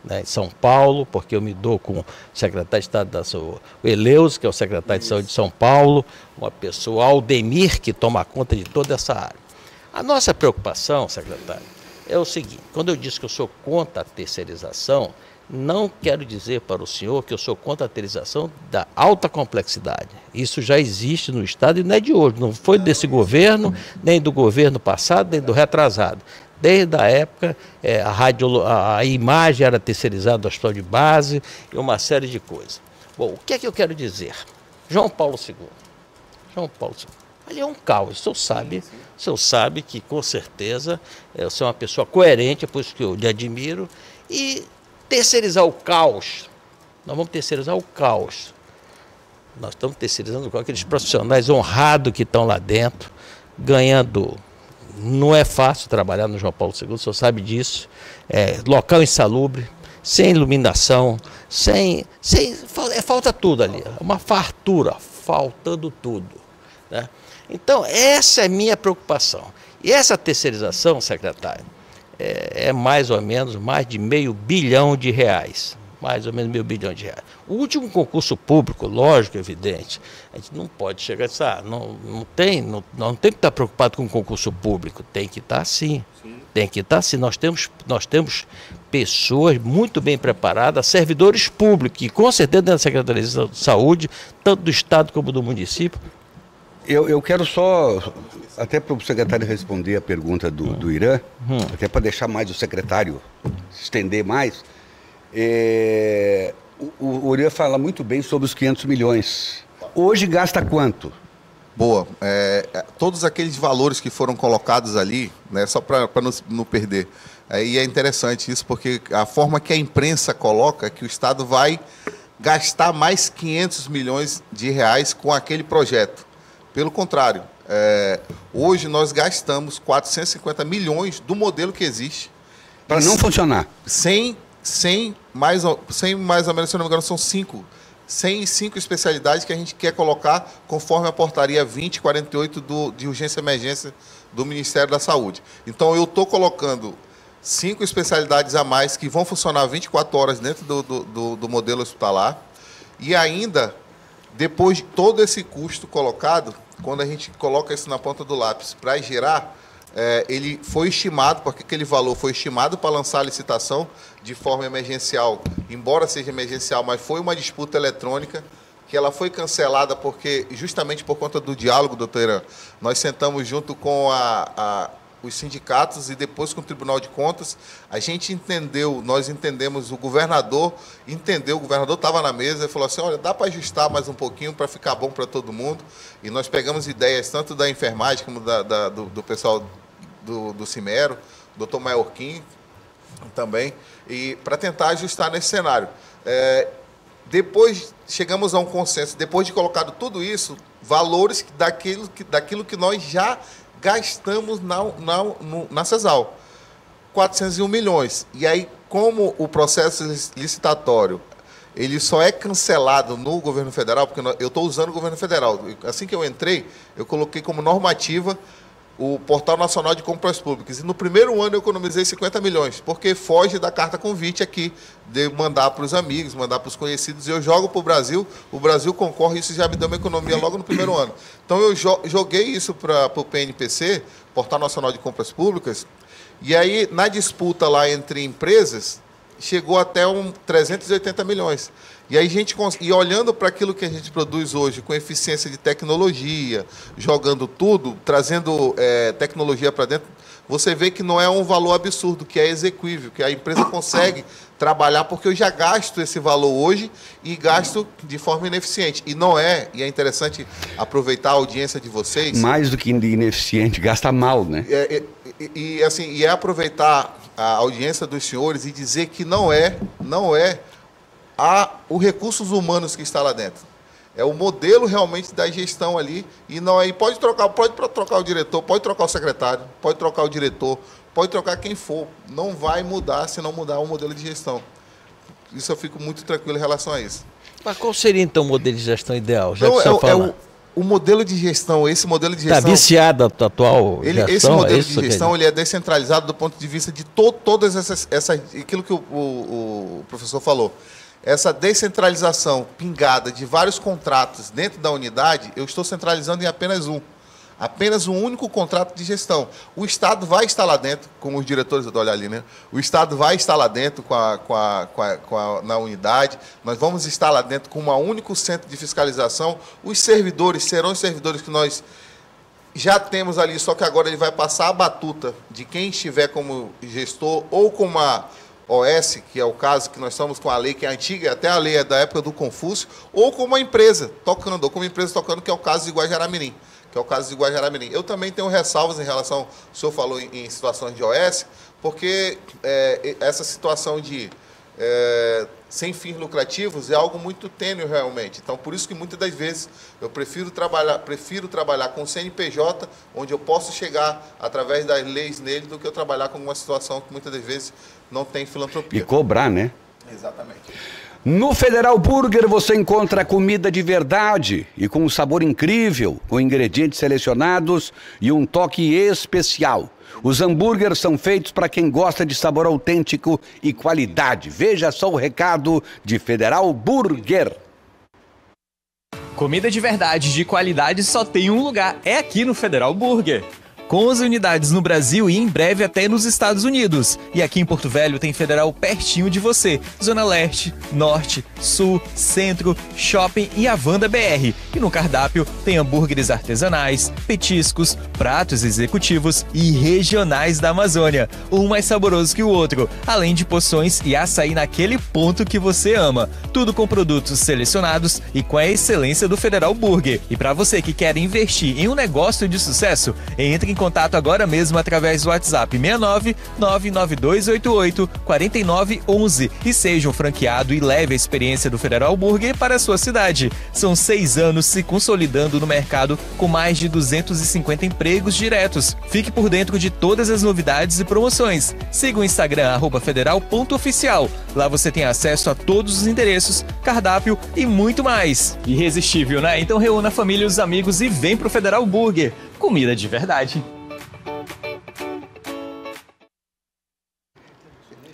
né, em São Paulo, porque eu me dou com o secretário de Estado da Saúde, o Eleus, que é o secretário de Saúde de São Paulo, uma pessoa, Aldemir, que toma conta de toda essa área. A nossa preocupação, secretário, é o seguinte: quando eu disse que eu sou contra a terceirização, não quero dizer para o senhor que eu sou contra a terceirização da alta complexidade. Isso já existe no Estado e não é de hoje, não foi desse governo, nem do governo passado, nem do retrasado. Desde a época, a imagem era terceirizada do hospital de base e uma série de coisas. Bom, o que é que eu quero dizer? João Paulo II. Ali é um caos, o senhor sabe que, com certeza, eu sou uma pessoa coerente, é por isso que eu lhe admiro, e terceirizar o caos, nós vamos terceirizar o caos. Nós estamos terceirizando com aqueles profissionais honrados que estão lá dentro, ganhando. Não é fácil trabalhar no João Paulo II, o senhor sabe disso, local insalubre, sem iluminação, falta tudo ali, uma fartura, faltando tudo, né? Então, essa é a minha preocupação. E essa terceirização, secretário, é mais ou menos mais de R$500 milhões. mais ou menos R$1.000 bilhões. O último concurso público, lógico, evidente, a gente não pode chegar a dizer, não tem que estar preocupado com o concurso público, tem que estar sim. Tem que estar sim. Nós temos pessoas muito bem preparadas, servidores públicos, que com certeza dentro da Secretaria de Saúde, tanto do Estado como do município. Eu quero só, até para o secretário responder a pergunta do Irã, até para deixar mais o secretário estender mais, o Irã fala muito bem sobre os 500 milhões. Hoje gasta quanto? Boa. Todos aqueles valores que foram colocados ali, né, só para não perder, e é interessante isso, porque a forma que a imprensa coloca é que o Estado vai gastar mais 500 milhões de reais com aquele projeto. Pelo contrário, hoje nós gastamos 450 milhões do modelo que existe. Para não funcionar. Sem mais ou menos, se não me engano, são 5 especialidades que a gente quer colocar conforme a portaria 2048 de urgência e emergência do Ministério da Saúde. Então, eu estou colocando 5 especialidades a mais que vão funcionar 24 horas dentro do modelo hospitalar e ainda, depois de todo esse custo colocado, quando a gente coloca isso na ponta do lápis para gerar, ele foi estimado, porque aquele valor foi estimado para lançar a licitação de forma emergencial, embora seja emergencial, mas foi uma disputa eletrônica, que ela foi cancelada porque, justamente por conta do diálogo, doutor Irã, nós sentamos junto com os sindicatos e depois com o Tribunal de Contas, a gente entendeu, nós entendemos, o governador estava na mesa e falou assim, olha, dá para ajustar mais um pouquinho para ficar bom para todo mundo, e nós pegamos ideias tanto da enfermagem como do pessoal do Cimero, doutor Maiorquim também, e para tentar ajustar nesse cenário. Depois chegamos a um consenso, depois de colocado tudo isso, valores daquilo que nós já gastamos na CESAL, 401 milhões. E aí, como o processo licitatório ele só é cancelado no governo federal, porque eu estou usando o governo federal. Assim que eu entrei, eu coloquei como normativa o Portal Nacional de Compras Públicas. E no primeiro ano eu economizei 50 milhões, porque foge da carta convite aqui, de mandar para os amigos, mandar para os conhecidos, e eu jogo para o Brasil concorre, isso já me deu uma economia logo no primeiro ano. Então eu joguei isso para o PNPC, Portal Nacional de Compras Públicas, e aí na disputa lá entre empresas, chegou até 380 milhões. E aí e olhando para aquilo que a gente produz hoje, com eficiência de tecnologia, jogando tudo, trazendo tecnologia para dentro, você vê que não é um valor absurdo, que é exequível, que a empresa consegue trabalhar, porque eu já gasto esse valor hoje e gasto de forma ineficiente. E é interessante aproveitar a audiência de vocês. Mais do que ineficiente, gasta mal, né? E é aproveitar a audiência dos senhores e dizer que não é os recursos humanos que está lá dentro. É o modelo realmente da gestão ali. E não aí pode trocar o diretor, pode trocar o secretário, pode trocar o diretor, pode trocar quem for. Não vai mudar se não mudar o modelo de gestão. Isso eu fico muito tranquilo em relação a isso. Mas qual seria então o modelo de gestão ideal? Já então, que você fala. O modelo de gestão, esse modelo de gestão... Está viciado a atual gestão? Esse modelo de gestão ele é descentralizado do ponto de vista de todas aquilo que o professor falou. Essa descentralização pingada de vários contratos dentro da unidade, eu estou centralizando em apenas um único contrato de gestão. O Estado vai estar lá dentro, como os diretores do Olhar ali, né? O Estado vai estar lá dentro na unidade, nós vamos estar lá dentro com um único centro de fiscalização. Os servidores serão os servidores que nós já temos ali, só que agora ele vai passar a batuta de quem estiver como gestor ou como a OS, que é o caso que nós estamos com a lei, que é antiga, até a lei é da época do Confúcio, ou como uma empresa tocando, que é o caso de Guajará-Mirim. Eu também tenho ressalvas em relação, o senhor falou em situações de OS, porque essa situação de sem fins lucrativos é algo muito tênue realmente. Então, por isso que muitas das vezes eu prefiro trabalhar com o CNPJ, onde eu posso chegar através das leis nele, do que eu trabalhar com uma situação que muitas das vezes não tem filantropia. E cobrar, né? Exatamente. No Federal Burger você encontra comida de verdade e com um sabor incrível, com ingredientes selecionados e um toque especial. Os hambúrgueres são feitos para quem gosta de sabor autêntico e qualidade. Veja só o recado de Federal Burger. Comida de verdade, de qualidade, só tem um lugar. É aqui no Federal Burger. Com 11 unidades no Brasil e em breve até nos Estados Unidos. E aqui em Porto Velho tem Federal pertinho de você. Zona Leste, Norte, Sul, Centro, Shopping e Avanda BR. E no cardápio tem hambúrgueres artesanais, petiscos, pratos executivos e regionais da Amazônia. Um mais saboroso que o outro. Além de porções e açaí naquele ponto que você ama. Tudo com produtos selecionados e com a excelência do Federal Burger. E para você que quer investir em um negócio de sucesso, entre em contato agora mesmo através do WhatsApp 69 99288 4911 e seja um franqueado e leve a experiência do Federal Burger para a sua cidade. São 6 anos se consolidando no mercado com mais de 250 empregos diretos. Fique por dentro de todas as novidades e promoções. Siga o Instagram @federal.oficial. Lá você tem acesso a todos os endereços, cardápio e muito mais. Irresistível, né? Então reúna a família e os amigos e vem pro Federal Burger. Comida de verdade.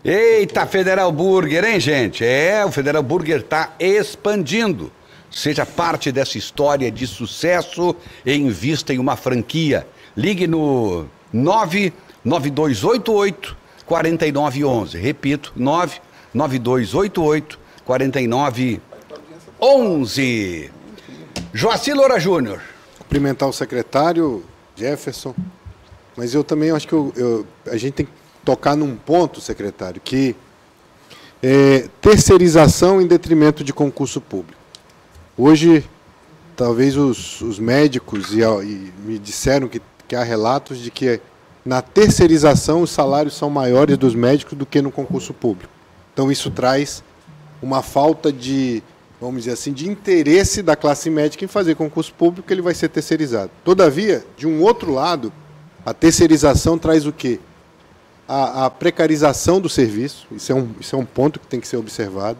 Eita, Federal Burger, hein, gente? O Federal Burger está expandindo. Seja parte dessa história de sucesso e invista em uma franquia. Ligue no 99288 4911. Repito, 99288 4911. Joacir Loura Júnior. Cumprimentar o secretário Jefferson, mas eu também acho que a gente tem que tocar num ponto, secretário, que é terceirização em detrimento de concurso público. Hoje, talvez os médicos e me disseram que há relatos de que na terceirização os salários são maiores dos médicos do que no concurso público. Então isso traz uma falta de, vamos dizer assim, de interesse da classe médica em fazer concurso público, ele vai ser terceirizado. Todavia, de um outro lado, a terceirização traz o quê? A precarização do serviço, isso é um ponto que tem que ser observado.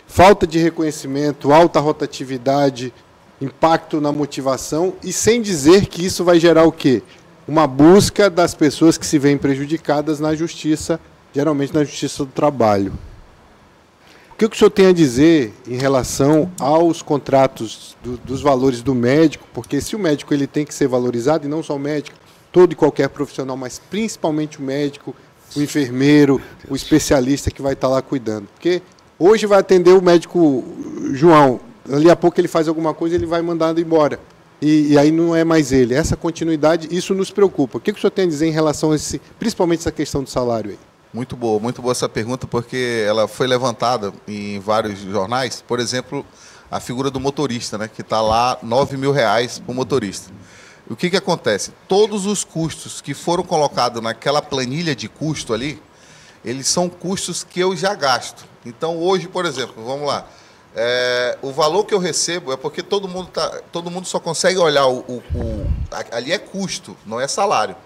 Falta de reconhecimento, alta rotatividade, impacto na motivação, e sem dizer que isso vai gerar o quê? Uma busca das pessoas que se veem prejudicadas na justiça, geralmente na justiça do trabalho. O que o senhor tem a dizer em relação aos contratos dos valores do médico? Porque se o médico ele tem que ser valorizado, e não só o médico, todo e qualquer profissional, mas principalmente o médico, o enfermeiro, o especialista que vai estar lá cuidando. Porque hoje vai atender o médico João, ali a pouco ele faz alguma coisa, ele vai mandado embora. E aí não é mais ele. Essa continuidade, isso nos preocupa. O que o senhor tem a dizer em relação a principalmente essa questão do salário aí? Muito boa essa pergunta, porque ela foi levantada em vários jornais. Por exemplo, a figura do motorista, né, que está lá R$9 mil para o motorista. O que acontece? Todos os custos que foram colocados naquela planilha de custo ali, eles são custos que eu já gasto. Então, hoje, por exemplo, vamos lá, o valor que eu recebo é porque todo mundo só consegue olhar ali é custo, não é salário.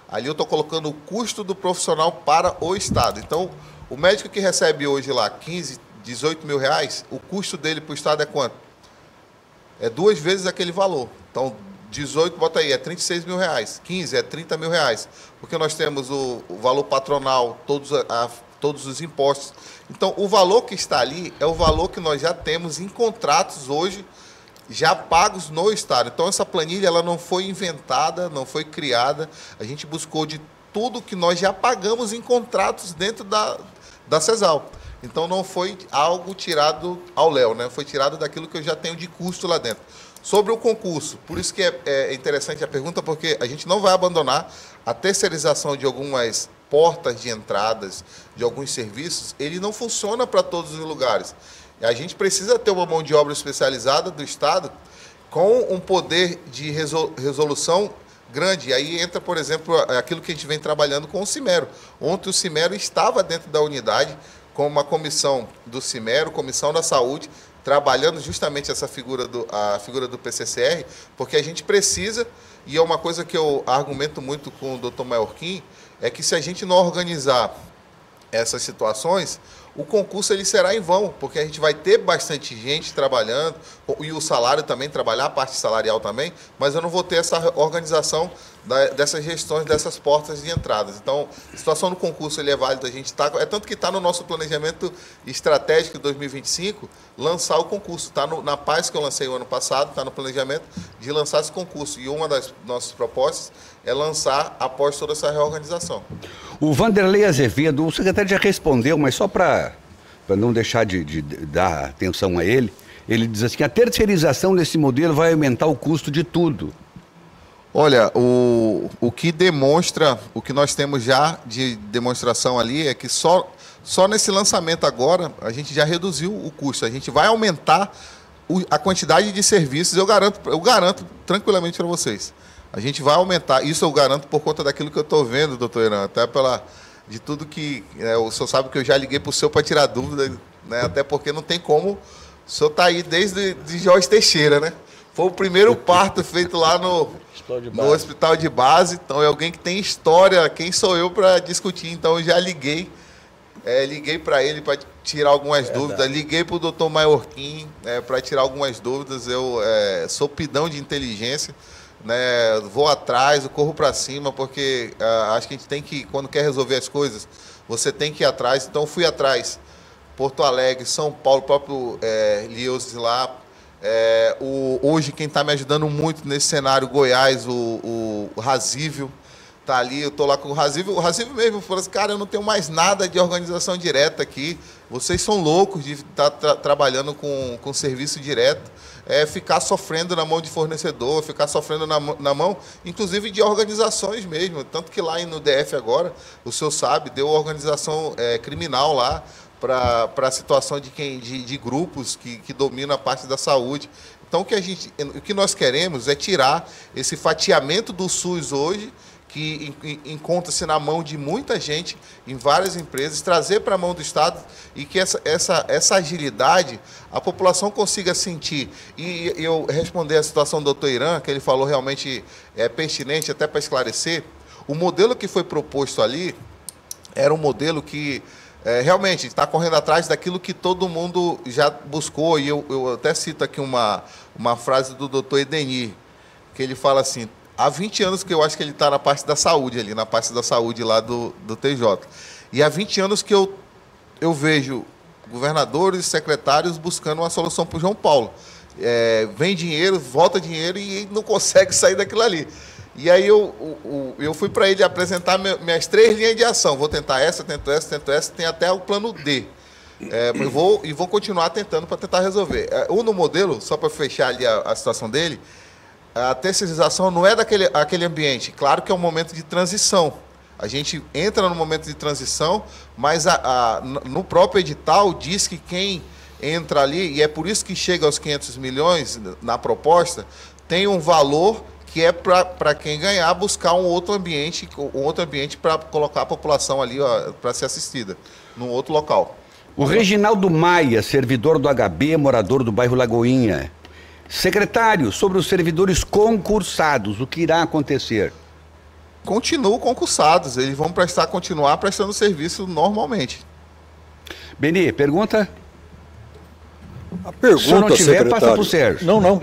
Ali eu estou colocando o custo do profissional para o Estado. Então, o médico que recebe hoje lá 15, 18 mil reais, o custo dele para o Estado é quanto? É 2 vezes aquele valor. Então, 18, bota aí, é 36 mil reais. 15 é 30 mil reais. Porque nós temos o valor patronal, todos os impostos. Então, o valor que está ali é o valor que nós já temos em contratos hoje, já pagos no Estado. Então, essa planilha ela não foi inventada, não foi criada. A gente buscou de tudo que nós já pagamos em contratos dentro da CESAL. Então, não foi algo tirado ao léu, né? Foi tirado daquilo que eu já tenho de custo lá dentro. Sobre o concurso, por isso que é interessante a pergunta, porque a gente não vai abandonar a terceirização de algumas portas de entradas, de alguns serviços, ele não funciona para todos os lugares. A gente precisa ter uma mão de obra especializada do Estado com um poder de resolução grande. E aí entra, por exemplo, aquilo que a gente vem trabalhando com o Cimero. Ontem o Cimero estava dentro da unidade com uma comissão do Cimero, comissão da saúde, trabalhando justamente a figura do PCCR, porque a gente precisa, e é uma coisa que eu argumento muito com o Dr. Maiorquim, é que se a gente não organizar essas situações, o concurso ele será em vão, porque a gente vai ter bastante gente trabalhando, e o salário também, trabalhar a parte salarial também, mas eu não vou ter essa organização dessas gestões, dessas portas de entradas. Então, a situação do concurso ele é válida, a gente é tanto que está no nosso planejamento estratégico de 2025, lançar o concurso. Está na PAS que eu lancei o ano passado, está no planejamento de lançar esse concurso. E uma das nossas propostas é lançar após toda essa reorganização. O Vanderlei Azevedo, o secretário já respondeu, mas só para não deixar de dar atenção a ele, ele diz assim, a terceirização desse modelo vai aumentar o custo de tudo. Olha, o que demonstra, o que nós temos já de demonstração ali é que só nesse lançamento agora a gente já reduziu o custo. A gente vai aumentar a quantidade de serviços, eu garanto tranquilamente para vocês. A gente vai aumentar, isso eu garanto por conta daquilo que eu estou vendo, doutor Irã, até de tudo que... o senhor sabe que eu já liguei para o senhor para tirar dúvida, né, até porque não tem como... O senhor está aí desde Jorge Teixeira, né? Foi o primeiro parto feito lá no hospital de base, então é alguém que tem história, quem sou eu para discutir, então eu já liguei para ele para tirar algumas dúvidas, liguei para o doutor Maiorquim para tirar algumas dúvidas, eu sou pidão de inteligência, né, vou atrás, eu corro para cima, porque acho que a gente tem que, quando quer resolver as coisas, você tem que ir atrás, então fui atrás, Porto Alegre, São Paulo, próprio Lios lá, hoje quem está me ajudando muito nesse cenário, Goiás, o Razível, está ali, eu estou lá com o Razível mesmo falou assim, cara, eu não tenho mais nada de organização direta aqui, vocês são loucos de estar trabalhando com serviço direto, ficar sofrendo na mão de fornecedor, ficar sofrendo na mão, inclusive de organizações mesmo, tanto que lá no DF agora, o senhor sabe, deu organização criminal lá, para a situação de grupos que dominam a parte da saúde. Então, o que nós queremos é tirar esse fatiamento do SUS hoje, que encontra-se na mão de muita gente, em várias empresas, trazer para a mão do Estado e que essa agilidade a população consiga sentir. E eu responder a situação do doutor Irã, que ele falou realmente pertinente, até para esclarecer, o modelo que foi proposto ali era um modelo que realmente está correndo atrás daquilo que todo mundo já buscou, e eu até cito aqui uma frase do doutor Edenir, que ele fala assim, há 20 anos que eu acho que ele está na parte da saúde ali, na parte da saúde lá do TJ, e há 20 anos que eu vejo governadores e secretários buscando uma solução para o João Paulo. Vem dinheiro, volta dinheiro e não consegue sair daquilo ali. E aí eu fui para ele apresentar minhas 3 linhas de ação. Vou tentar essa, tento essa, tem até o plano D. Vou continuar tentando para tentar resolver. No modelo, só para fechar ali a situação dele, a terceirização não é aquele ambiente. Claro que é um momento de transição. A gente entra no momento de transição, mas no próprio edital diz que quem entra ali, e é por isso que chega aos 500 milhões na proposta, tem um valor que é para quem ganhar buscar um outro ambiente para colocar a população ali para ser assistida, num outro local. O Reginaldo Maia, servidor do HB, morador do bairro Lagoinha. Secretário, sobre os servidores concursados, o que irá acontecer? Continuam concursados, eles vão continuar prestando serviço normalmente. Beni, pergunta? A pergunta, se não tiver, secretário, passa para o Sérgio. Não.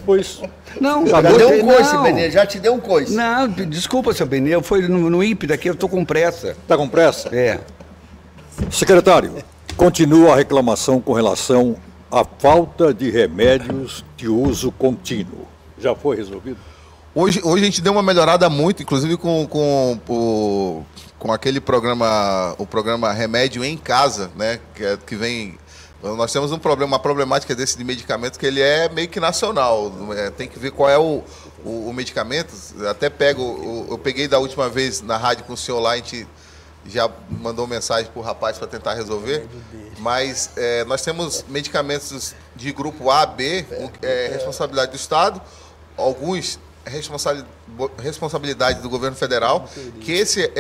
Foi isso. Não, já deu um coice, Benê, já te deu um coice. Não, desculpa, seu Benê, foi no ímpeto aqui, eu estou com pressa. Está com pressa? É. Secretário, continua a reclamação com relação à falta de remédios de uso contínuo. Já foi resolvido? Hoje a gente deu uma melhorada muito, inclusive com aquele programa, o programa Remédio em Casa, né, que vem... Nós temos uma problemática desse de medicamento que ele é meio que nacional. Tem que ver qual é o medicamento. Até eu peguei da última vez na rádio com o senhor lá, a gente já mandou mensagem para o rapaz para tentar resolver. Mas nós temos medicamentos de grupo A, B, responsabilidade do Estado, alguns responsabilidade do governo federal, que esse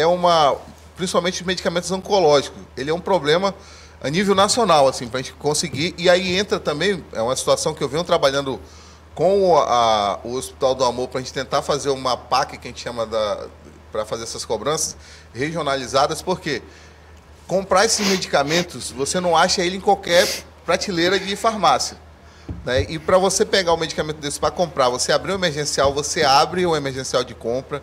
principalmente os medicamentos oncológicos. Ele é um problema a nível nacional, assim, para a gente conseguir. E aí entra também, é uma situação que eu venho trabalhando com o Hospital do Amor para a gente tentar fazer uma PAC, que a gente chama para fazer essas cobranças regionalizadas, porque comprar esses medicamentos, você não acha ele em qualquer prateleira de farmácia. Né? E para você pegar um medicamento desse para comprar, você abrir um emergencial, você abre um emergencial de compra,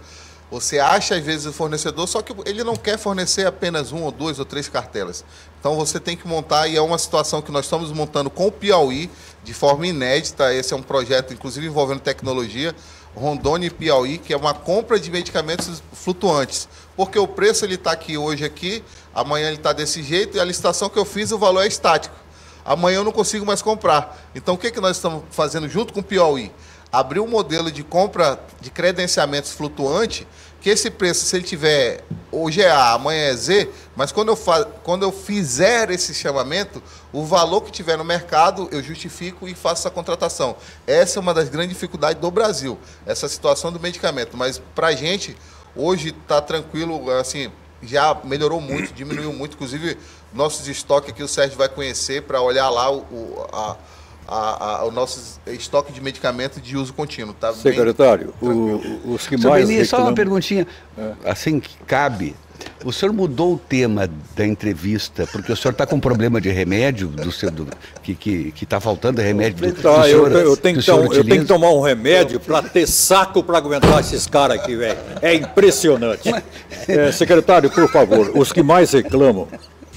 você acha às vezes o fornecedor, só que ele não quer fornecer apenas 1 ou 2 ou 3 cartelas. Então você tem que montar, e é uma situação que nós estamos montando com o Piauí, de forma inédita. Esse é um projeto, inclusive, envolvendo tecnologia, Rondônia e Piauí, que é uma compra de medicamentos flutuantes. Porque o preço ele está aqui hoje, amanhã ele está desse jeito, e a licitação que eu fiz, o valor é estático. Amanhã eu não consigo mais comprar. Então o que nós estamos fazendo junto com o Piauí? Abrir um modelo de compra de credenciamentos flutuante, que esse preço, se ele tiver, hoje é A, amanhã é Z, mas quando eu fizer esse chamamento, o valor que tiver no mercado, eu justifico e faço essa contratação. Essa é uma das grandes dificuldades do Brasil, essa situação do medicamento. Mas para a gente, hoje está tranquilo, assim, já melhorou muito, diminuiu muito. Inclusive, nossos estoques aqui, o Sérgio vai conhecer para olhar lá o nosso estoque de medicamento de uso contínuo. Tá, secretário, os que mais reclamam... Só uma perguntinha, assim que cabe. O senhor mudou o tema da entrevista, porque o senhor está com problema de remédio, que está faltando remédio do senhor, eu tenho que tomar um remédio para ter saco para aguentar esses caras aqui, velho. É impressionante. Secretário, por favor, os que mais reclamam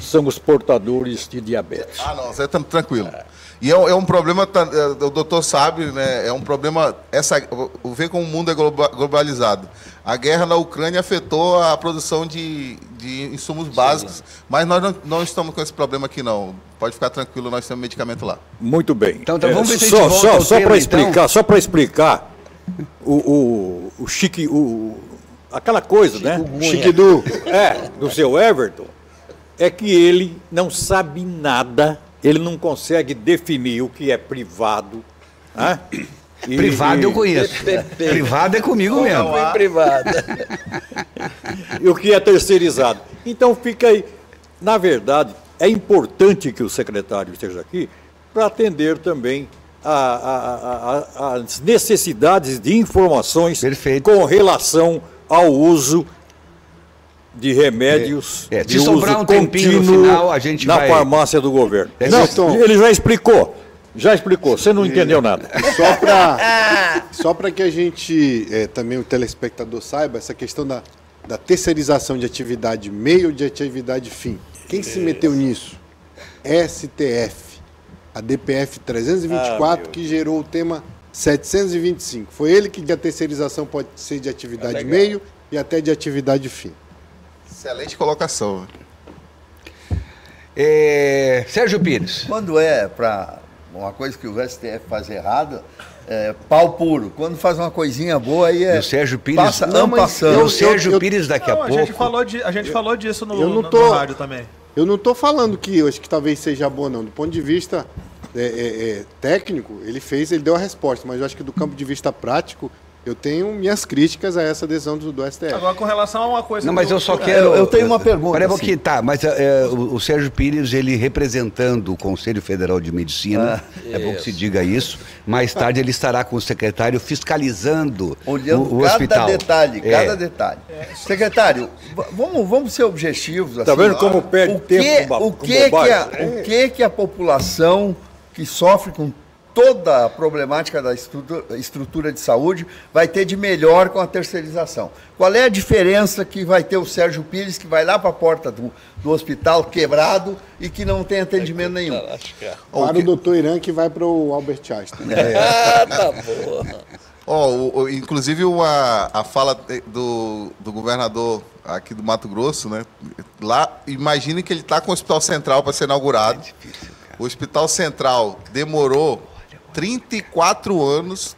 são os portadores de diabetes. Ah, não, você está tranquilo. E é um problema, o doutor sabe, né, é um problema, ver como o mundo é globalizado. A guerra na Ucrânia afetou a produção de insumos básicos, mas nós não estamos com esse problema aqui, não. Pode ficar tranquilo, nós temos medicamento lá. Muito bem. Então vamos ver se a gente volta ao tema, só para explicar, aquela coisa, né? Chiquidu. Do seu Everton, é que ele não sabe nada. Ele não consegue definir o que é privado. Privado eu conheço. Privado é comigo mesmo. Não é privada. E o que é terceirizado. Então fica aí. Na verdade, é importante que o secretário esteja aqui para atender também as necessidades de informações com relação ao uso de remédios de sobrar um tempinho no final, a gente na farmácia do governo. Não, ele já explicou. Você não entendeu nada. Só para que a gente, também o telespectador saiba, essa questão da terceirização de atividade meio de atividade fim. Quem se meteu nisso? STF, a DPF 324, que gerou o tema 725. Foi ele que a terceirização pode ser de atividade meio e até de atividade fim. Excelente colocação. Sérgio Pires. Quando é para uma coisa que o STF faz errado, pau puro. Quando faz uma coisinha boa, aí o Sérgio Pires o Sérgio Pires daqui a pouco. A gente falou disso no rádio também. Eu não estou falando que eu acho que talvez seja bom, não. Do ponto de vista técnico, ele deu a resposta, mas eu acho que do campo de vista prático, eu tenho minhas críticas a essa decisão do STF. Agora, com relação a uma coisa... Não, mas eu só quero... Eu tenho uma pergunta. Peraí um pouquinho, tá, mas o Sérgio Pires, ele representando o Conselho Federal de Medicina, é bom que se diga isso, mais tarde ele estará com o secretário fiscalizando o hospital. Cada detalhe. Secretário, vamos ser objetivos. Está vendo como perde tempo o que a população que sofre com toda a problemática da estrutura de saúde vai ter de melhor com a terceirização? Qual é a diferença que vai ter o Sérgio Pires, que vai lá para a porta do hospital quebrado e que não tem atendimento nenhum? Para o doutor Irã, que vai para o Albert Einstein. Tá bom. Inclusive a fala do governador aqui do Mato Grosso, né? Lá, imagine que ele está com o Hospital Central para ser inaugurado. O Hospital Central demorou 34 anos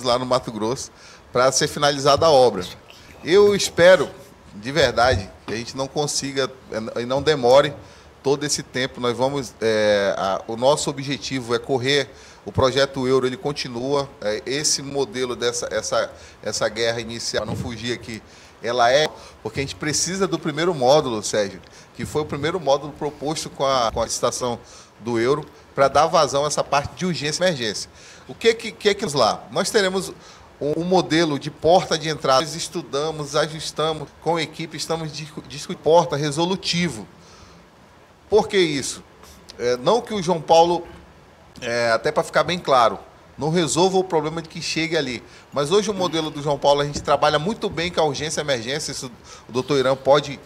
lá no Mato Grosso para ser finalizada a obra. Eu espero, de verdade, que a gente não consiga e não demore todo esse tempo. Nós vamos, o nosso objetivo é correr. O projeto Euro, ele continua. Esse modelo essa guerra inicial, não fugir aqui, ela porque a gente precisa do primeiro módulo, Sérgio, que foi o primeiro módulo proposto com a licitação do Euro, para dar vazão a essa parte de urgência e emergência. O que lá? Nós teremos um modelo de porta de entrada. Nós estudamos, ajustamos com a equipe, estamos discutindo porta resolutivo. Por que isso? Não que o João Paulo, até para ficar bem claro, não resolva o problema de que chegue ali. Mas hoje o modelo do João Paulo, a gente trabalha muito bem com a urgência e emergência, isso o doutor Irã pode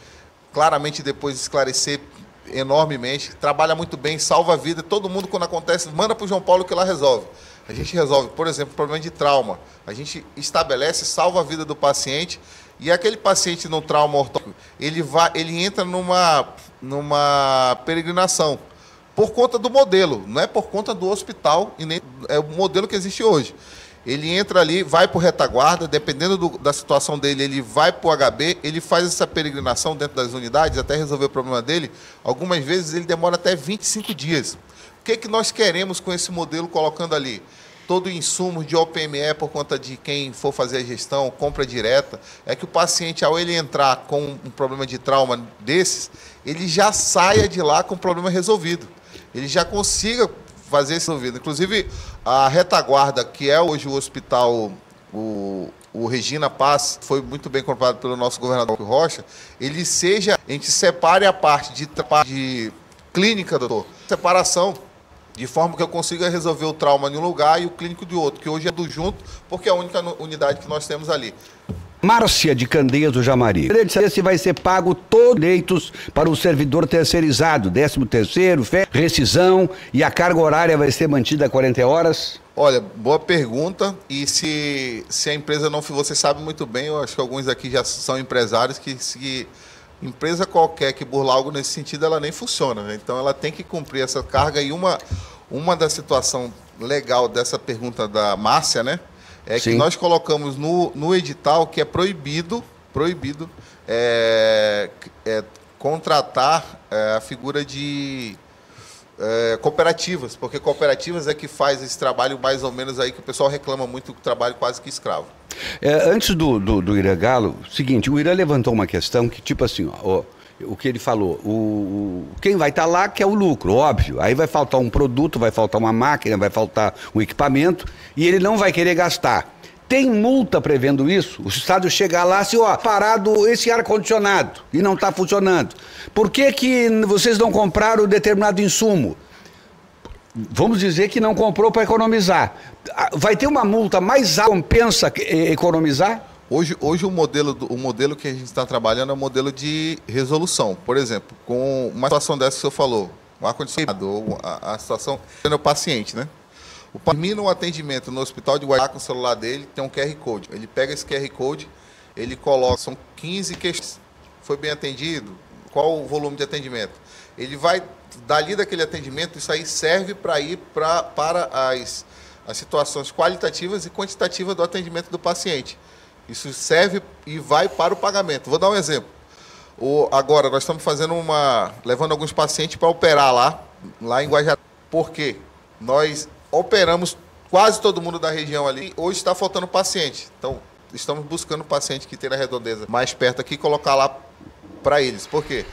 claramente depois esclarecer enormemente, trabalha muito bem, salva a vida, todo mundo quando acontece, manda para o João Paulo que lá resolve. A gente resolve, por exemplo, problema de trauma, a gente estabelece, salva a vida do paciente, e aquele paciente no trauma ortopédico, ele entra numa peregrinação, por conta do modelo, não é por conta do hospital, e nem é o modelo que existe hoje. Ele entra ali, vai para o retaguarda, dependendo da situação dele, ele vai para o HB, ele faz essa peregrinação dentro das unidades, até resolver o problema dele. Algumas vezes ele demora até 25 dias. O que nós queremos com esse modelo colocando ali? Todo o insumo de OPME por conta de quem for fazer a gestão, compra direta, é que o paciente, ao ele entrar com um problema de trauma desses, ele já saia de lá com o problema resolvido. Ele já consiga fazer esse resolvido. Inclusive, a retaguarda, que é hoje o hospital, o Regina Paz, foi muito bem comprado pelo nosso governador Rocha, a gente separe a parte de clínica, doutor, separação, de forma que eu consiga resolver o trauma em um lugar e o clínico de outro, que hoje é do junto, porque é a única unidade que nós temos ali. Márcia de Candeias do Jamari. Queria saber se vai ser pago todos os direitos para o servidor terceirizado, 13º, rescisão, e a carga horária vai ser mantida a 40 horas? Olha, boa pergunta. E se a empresa não... Você sabe muito bem, eu acho que alguns aqui já são empresários, que se empresa qualquer que burlar algo nesse sentido, ela nem funciona, né? Então ela tem que cumprir essa carga. E uma da situação legal dessa pergunta da Márcia, né? Que nós colocamos no edital que é proibido contratar a figura de cooperativas, porque cooperativas é que faz esse trabalho mais ou menos aí que o pessoal reclama muito, do trabalho quase que escravo. Antes do Irã Galo, seguinte, o Irã levantou uma questão que tipo assim, ó, o que ele falou, quem vai estar lá quer o lucro, óbvio. Aí vai faltar um produto, vai faltar uma máquina, vai faltar um equipamento e ele não vai querer gastar. Tem multa prevendo isso? O Estado chegar lá assim, ó, parado esse ar-condicionado e não está funcionando. Por que vocês não compraram determinado insumo? Vamos dizer que não comprou para economizar. Vai ter uma multa mais alta, compensa economizar? Hoje o modelo que a gente está trabalhando é um modelo de resolução. Por exemplo, com uma situação dessa que o senhor falou, um ar-condicionado, ou a situação do paciente, né? Termina o atendimento no hospital de Guaiá com o celular dele, tem um QR Code. Ele pega esse QR Code, ele coloca, são 15 questões. Foi bem atendido? Qual o volume de atendimento? Ele vai, dali daquele atendimento, isso aí serve para ir para as situações qualitativas e quantitativas do atendimento do paciente. Isso serve e vai para o pagamento. Vou dar um exemplo. Agora, nós estamos levando alguns pacientes para operar lá em Guajajara. Por quê? Nós operamos quase todo mundo da região ali. Hoje está faltando paciente. Então, estamos buscando paciente que tem na redondeza mais perto aqui e colocar lá para eles. Por quê?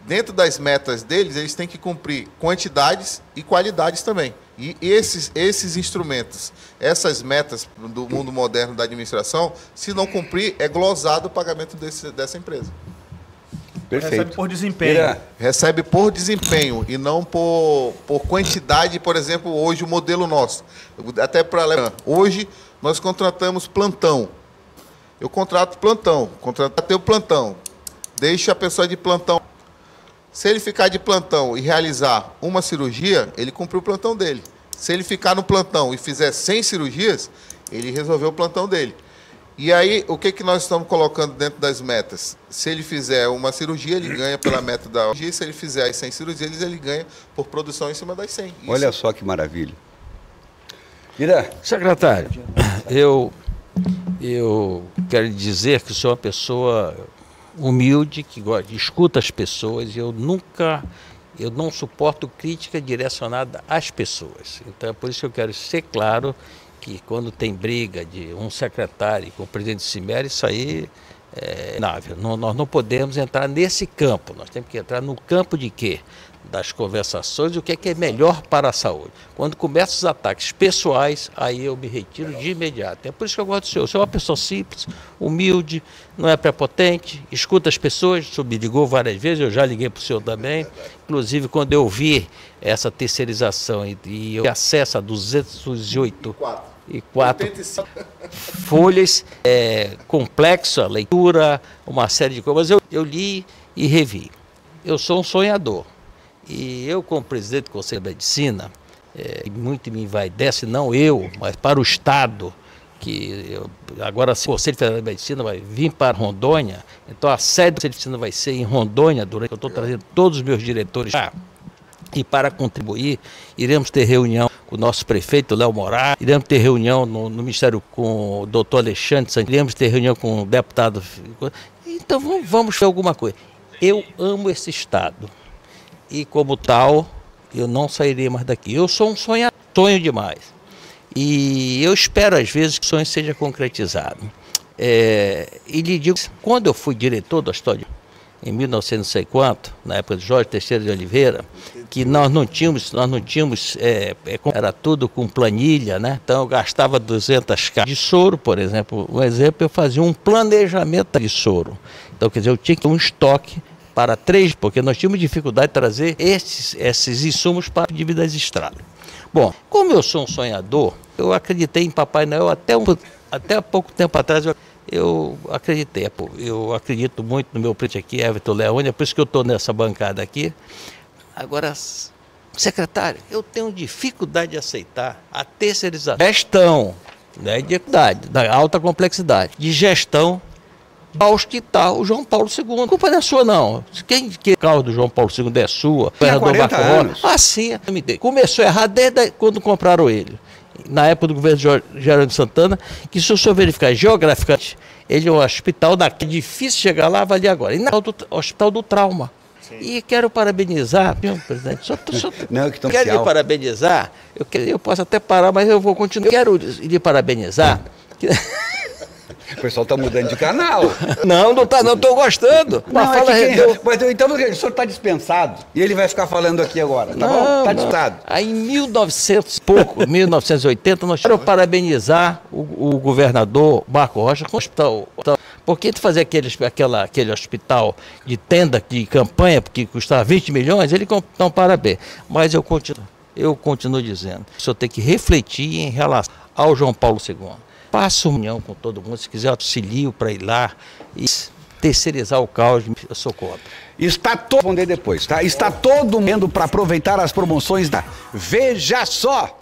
Dentro das metas deles, eles têm que cumprir quantidades e qualidades também. E esses instrumentos, essas metas do mundo moderno da administração, se não cumprir, é glosado o pagamento dessa empresa. Perfeito. Recebe por desempenho. Recebe por desempenho e não por quantidade. Por exemplo, hoje o modelo nosso. Até para hoje nós contratamos plantão. Eu contrato plantão, contratei o plantão. Deixo a pessoa de plantão. Se ele ficar de plantão e realizar uma cirurgia, ele cumpriu o plantão dele. Se ele ficar no plantão e fizer 100 cirurgias, ele resolveu o plantão dele. E aí, o que nós estamos colocando dentro das metas? Se ele fizer uma cirurgia, ele ganha pela meta da cirurgia. Se ele fizer as 100 cirurgias, ele ganha por produção em cima das 100. Olha só que maravilha. Irã. Secretário, eu quero dizer que sou uma pessoa humilde, que escuta as pessoas, e eu não suporto crítica direcionada às pessoas. Então é por isso que eu quero ser claro que quando tem briga de um secretário com o presidente do CIMER, isso aí é inável. Nós não podemos entrar nesse campo, nós temos que entrar no campo de quê? das conversações e o que é melhor para a saúde. Quando começam os ataques pessoais, aí eu me retiro de imediato. É por isso que eu gosto do senhor. O senhor é uma pessoa simples, humilde, não é prepotente, escuta as pessoas. O senhor me ligou várias vezes, eu já liguei para o senhor também. Inclusive, quando eu vi essa terceirização e eu acesso a 208 folhas, complexa leitura, uma série de coisas, mas eu li e revi. Eu sou um sonhador. E eu, como presidente do Conselho de Medicina, muito me envaidece, não eu, mas para o Estado, agora se o Conselho Federal de Medicina vai vir para Rondônia, então a sede do Conselho de Medicina vai ser em Rondônia, durante eu estou trazendo todos os meus diretores lá. E para contribuir, iremos ter reunião com o nosso prefeito, Léo Moraes, iremos ter reunião no Ministério com o doutor Alexandre Santos, iremos ter reunião com o deputado. Então vamos ver alguma coisa. Eu amo esse Estado. E como tal, eu não sairei mais daqui. Eu sou um sonhador, sonho demais. E eu espero às vezes que o sonho seja concretizado. E lhe digo, quando eu fui diretor do Hospital em 1904, na época de Jorge Teixeira de Oliveira, que nós não tínhamos, era tudo com planilha, né? Então eu gastava 200 caixas de soro, por exemplo. Um exemplo, eu fazia um planejamento de soro. Então, quer dizer, eu tinha que ter um estoque para 3, porque nós tínhamos dificuldade de trazer esses insumos para a dívida das estradas. Bom, como eu sou um sonhador, eu acreditei em Papai Noel até há pouco tempo atrás. Eu acreditei, eu acredito muito no meu presidente aqui, Everton Leone, é por isso que eu estou nessa bancada aqui. Agora, secretário, eu tenho dificuldade de aceitar a terceirização, gestão, né, da alta complexidade, de gestão ao Hospital João Paulo II. A culpa não é sua, não. Quem o carro do João Paulo II é sua, Tinha 40 anos. Assim, começou a errar desde quando compraram ele. Na época do governo de Geraldo Santana, que se o senhor verificar geograficamente, ele é um hospital daqui, é difícil chegar lá, vai ali agora. E no Hospital do Trauma. Sim. E quero parabenizar, viu, presidente? Quero lhe parabenizar, eu posso até parar, mas eu vou continuar. Eu quero lhe parabenizar. O pessoal está mudando de canal. Não está, não, estou gostando. Mas então o senhor está dispensado. E ele vai ficar falando aqui agora, tá bom? Está dispensado. Aí em 1980, nós quero parabenizar o governador Marco Rocha com o hospital. Porque ele fazia aquele hospital de tenda de campanha, que custava 20 milhões, ele então parabéns. Mas eu continuo dizendo, o senhor tem que refletir em relação ao João Paulo II. Faço união com todo mundo, se quiser auxilio para ir lá e terceirizar o caos, eu sou contra. Está todo mundo depois, tá? Está todo mundo para aproveitar as promoções da Veja Só.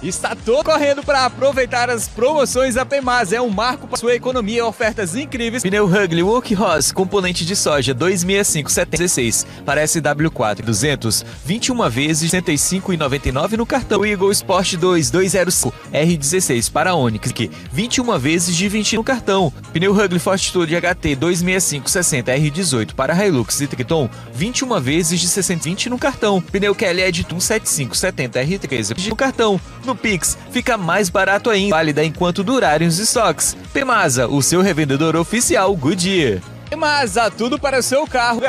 Está todo correndo para aproveitar as promoções da Pemasa. É um marco para sua economia, ofertas incríveis. Pneu Hugli Workhorse, componente de soja 265/716 para SW4 200, 21 vezes R$ 65,99 no cartão. Eagle Sport 205 R16 para Onix, 21 vezes de 20 no cartão. Pneu Hugli Fortitude HT 265/60 R18 para Hilux e Triton, 21 vezes de 620 no cartão. Pneu Kelly Editon 7570 R13 no cartão. No Pix, fica mais barato ainda, válida enquanto durarem os estoques. Pemasa, o seu revendedor oficial Goodyear. Pemasa, tudo para o seu carro.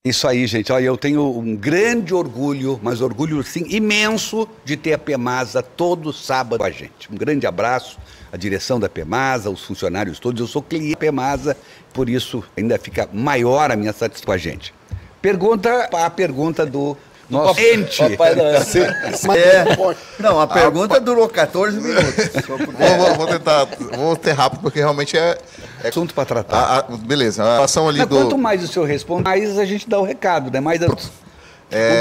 Isso aí, gente. Olha, eu tenho um grande orgulho, mas orgulho, sim, imenso de ter a Pemasa todo sábado com a gente. Um grande abraço à direção da Pemasa, aos funcionários todos. Eu sou cliente da Pemasa, por isso ainda fica maior a minha satisfação com a gente. A pergunta do nosso cliente. Não, a pergunta durou 14 minutos. Vou ter rápido, porque realmente é assunto para tratar. Beleza. A relação ali Quanto mais o senhor responde, mais a gente dá o recado, né? Mais o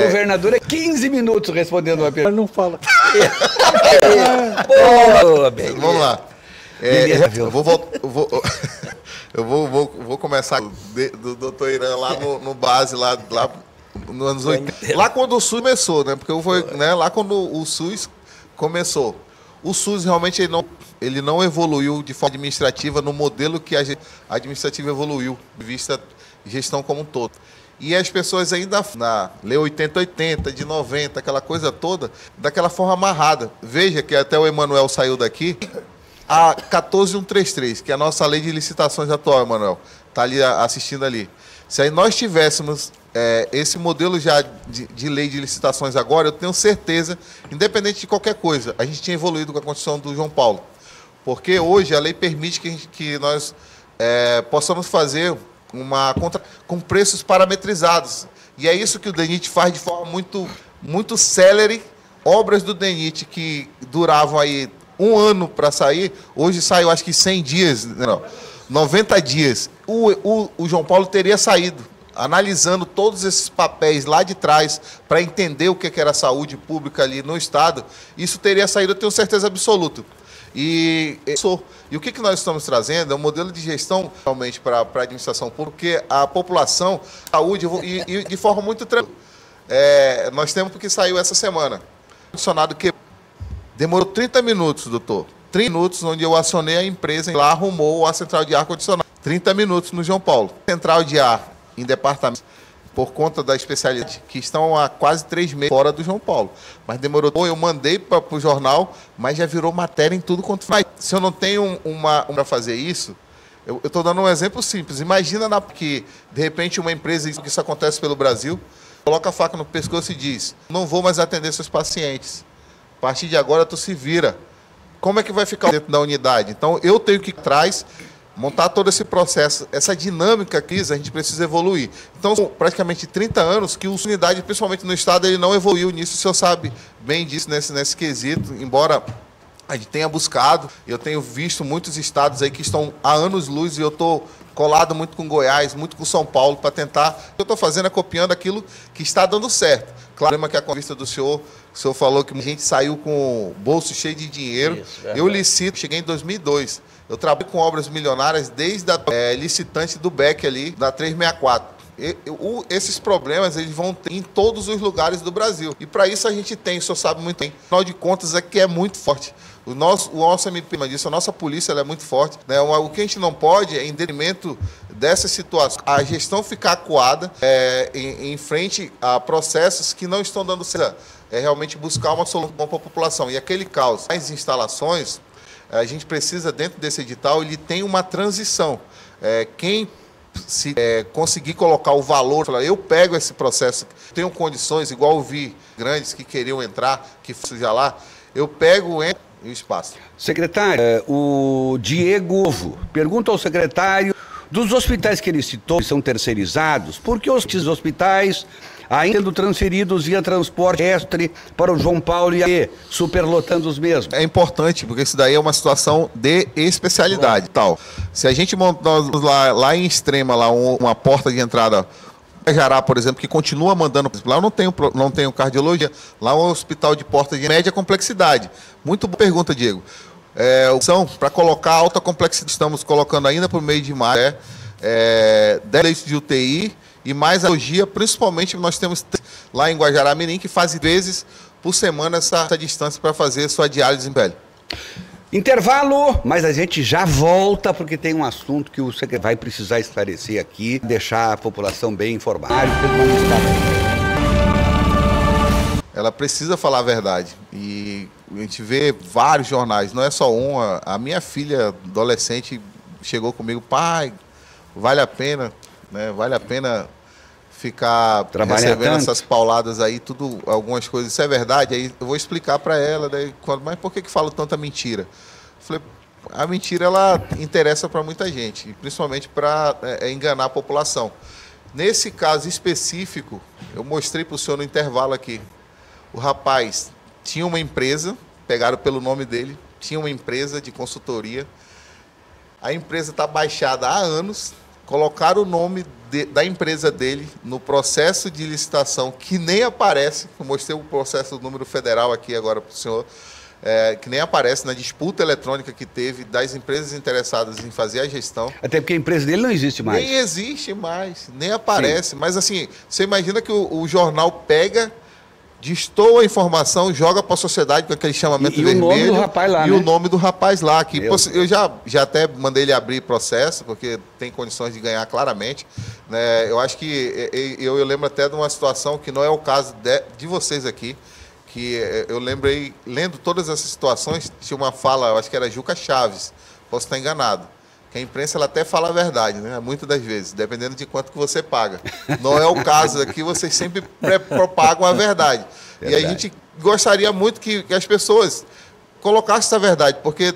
governador é 15 minutos respondendo uma pergunta. Não fala. Vamos lá. Eu vou começar do doutor Irã lá no base, lá nos anos 80. Lá quando o SUS começou, né? Porque foi, né, lá quando o SUS começou. O SUS realmente ele não evoluiu de forma administrativa no modelo que a administrativa evoluiu, de vista gestão como um todo. E as pessoas ainda na Lei 8080, de 90, aquela coisa toda, daquela forma amarrada. Veja que até o Emanuel saiu daqui. A 14133, que é a nossa lei de licitações atual, Emanuel, está ali assistindo ali. Se aí nós tivéssemos esse modelo já de lei de licitações agora, eu tenho certeza, independente de qualquer coisa, a gente tinha evoluído com a Constituição do João Paulo. Porque hoje a lei permite que nós possamos fazer uma conta com preços parametrizados. E é isso que o DENIT faz de forma muito célere. Obras do DENIT que duravam aí 1 ano para sair, hoje saiu acho que 100 dias, não, 90 dias. O João Paulo teria saído, analisando todos esses papéis lá de trás, para entender o que era a saúde pública ali no Estado, isso teria saído, eu tenho certeza absoluta. E o que nós estamos trazendo é um modelo de gestão realmente para a administração pública, porque a população, saúde, e de forma muito tranquila. Nós temos porque saiu essa semana. Condicionado que demorou 30 minutos, doutor. 30 minutos, onde eu acionei a empresa, lá arrumou a central de ar-condicionado. 30 minutos no João Paulo. Central de ar em departamento, por conta da especialidade, que estão há quase 3 meses fora do João Paulo. Mas demorou. Eu mandei para o jornal, mas já virou matéria em tudo quanto faz. Se eu não tenho para fazer isso, eu estou dando um exemplo simples. Imagina que, de repente, uma empresa, que isso acontece pelo Brasil, coloca a faca no pescoço e diz: não vou mais atender seus pacientes. A partir de agora, tu se vira. Como é que vai ficar dentro da unidade? Então, eu tenho que ir atrás, montar todo esse processo, essa dinâmica que a gente precisa evoluir. Então, são praticamente 30 anos que a unidade, principalmente no Estado, ele não evoluiu nisso. O senhor sabe bem disso nesse quesito, embora a gente tenha buscado. Eu tenho visto muitos estados aí que estão há anos-luz e eu estou colado muito com Goiás, muito com São Paulo, para tentar. O que eu estou fazendo é copiando aquilo que está dando certo. Claro, o problema que a convista do senhor, o senhor falou que a gente saiu com o bolso cheio de dinheiro. Isso, eu licito, cheguei em 2002. Eu trabalho com obras milionárias desde a licitante do BEC ali, da 364. Esses problemas eles vão ter em todos os lugares do Brasil. E para isso a gente tem, o senhor sabe muito bem, afinal de contas é que é muito forte. O nosso MP disso, a nossa polícia ela é muito forte. Né? O que a gente não pode é, em detrimento dessa situação, a gestão ficar acuada em frente a processos que não estão dando certo. É realmente buscar uma solução para a população. E aquele caos, as instalações, a gente precisa, dentro desse edital, ele tem uma transição. Quem se conseguir colocar o valor, falar, eu pego esse processo, tenho condições, igual eu vi grandes que queriam entrar, que já lá, eu pego e o espaço. Secretário, o Diego pergunta ao secretário dos hospitais que ele citou que são terceirizados, por que os hospitais ainda sendo transferidos via transporte terrestre para o João Paulo e superlotando os mesmos? É importante, porque isso daí é uma situação de especialidade. Tal. Se a gente montar lá em Extrema, lá uma porta de entrada, Jará, por exemplo, que continua mandando, lá eu não tenho cardiologia, lá é um hospital de porta de média complexidade. Muito boa pergunta, Diego. Opção para colocar alta complexidade, estamos colocando ainda por meio de maio, 10 leitos de UTI e mais a cirurgia, principalmente nós temos lá em Guajará-Mirim, que faz vezes por semana essa distância para fazer sua diálise em pele. Intervalo, mas a gente já volta porque tem um assunto que o secretário vai precisar esclarecer aqui, deixar a população bem informada. Ela precisa falar a verdade e a gente vê vários jornais, não é só um. A minha filha adolescente chegou comigo: pai, vale a pena, né? Vale a pena ficar recebendo essas pauladas aí, tudo, algumas coisas, isso é verdade? Aí eu vou explicar para ela, daí, mas por que falo tanta mentira? Eu falei, a mentira ela interessa para muita gente, principalmente para enganar a população. Nesse caso específico, eu mostrei para o senhor no intervalo aqui, o rapaz tinha uma empresa, pegaram pelo nome dele, tinha uma empresa de consultoria, a empresa está baixada há anos, colocaram o nome da empresa dele no processo de licitação, que nem aparece, eu mostrei o processo do número federal aqui agora para o senhor, que nem aparece na disputa eletrônica que teve das empresas interessadas em fazer a gestão. Até porque a empresa dele não existe mais. Nem existe mais, nem aparece. Sim. Mas assim, você imagina que o jornal pega, destoa a informação, joga para a sociedade com aquele chamamento vermelho. E o nome do rapaz lá, o nome do rapaz lá. Que, eu já até mandei ele abrir processo, porque tem condições de ganhar claramente. Né? Eu acho que eu lembro até de uma situação que não é o caso de vocês aqui, que eu lembrei, lendo todas essas situações, tinha uma fala, eu acho que era Juca Chaves, posso estar enganado, que a imprensa ela até fala a verdade, né? Muitas das vezes, dependendo de quanto que você paga. Não é o caso aqui, vocês sempre propagam a verdade. E a gente gostaria muito que as pessoas colocassem essa verdade, porque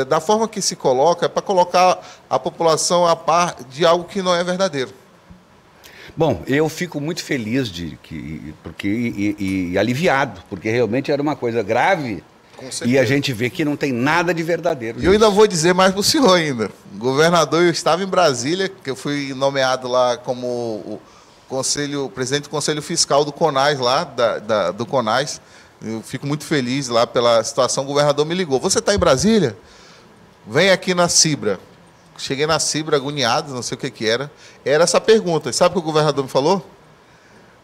da forma que se coloca, é para colocar a população a par de algo que não é verdadeiro. Bom, eu fico muito feliz e aliviado, porque realmente era uma coisa grave e a gente vê que não tem nada de verdadeiro. E eu ainda vou dizer mais para o senhor ainda. Governador, eu estava em Brasília, que eu fui nomeado lá como o presidente do Conselho Fiscal do CONAS, lá, do CONAS. Eu fico muito feliz lá pela situação. O governador me ligou. Você está em Brasília? Vem aqui na Cibra. Cheguei na Cibra agoniado, não sei o que era. Era essa pergunta. Sabe o que o governador me falou?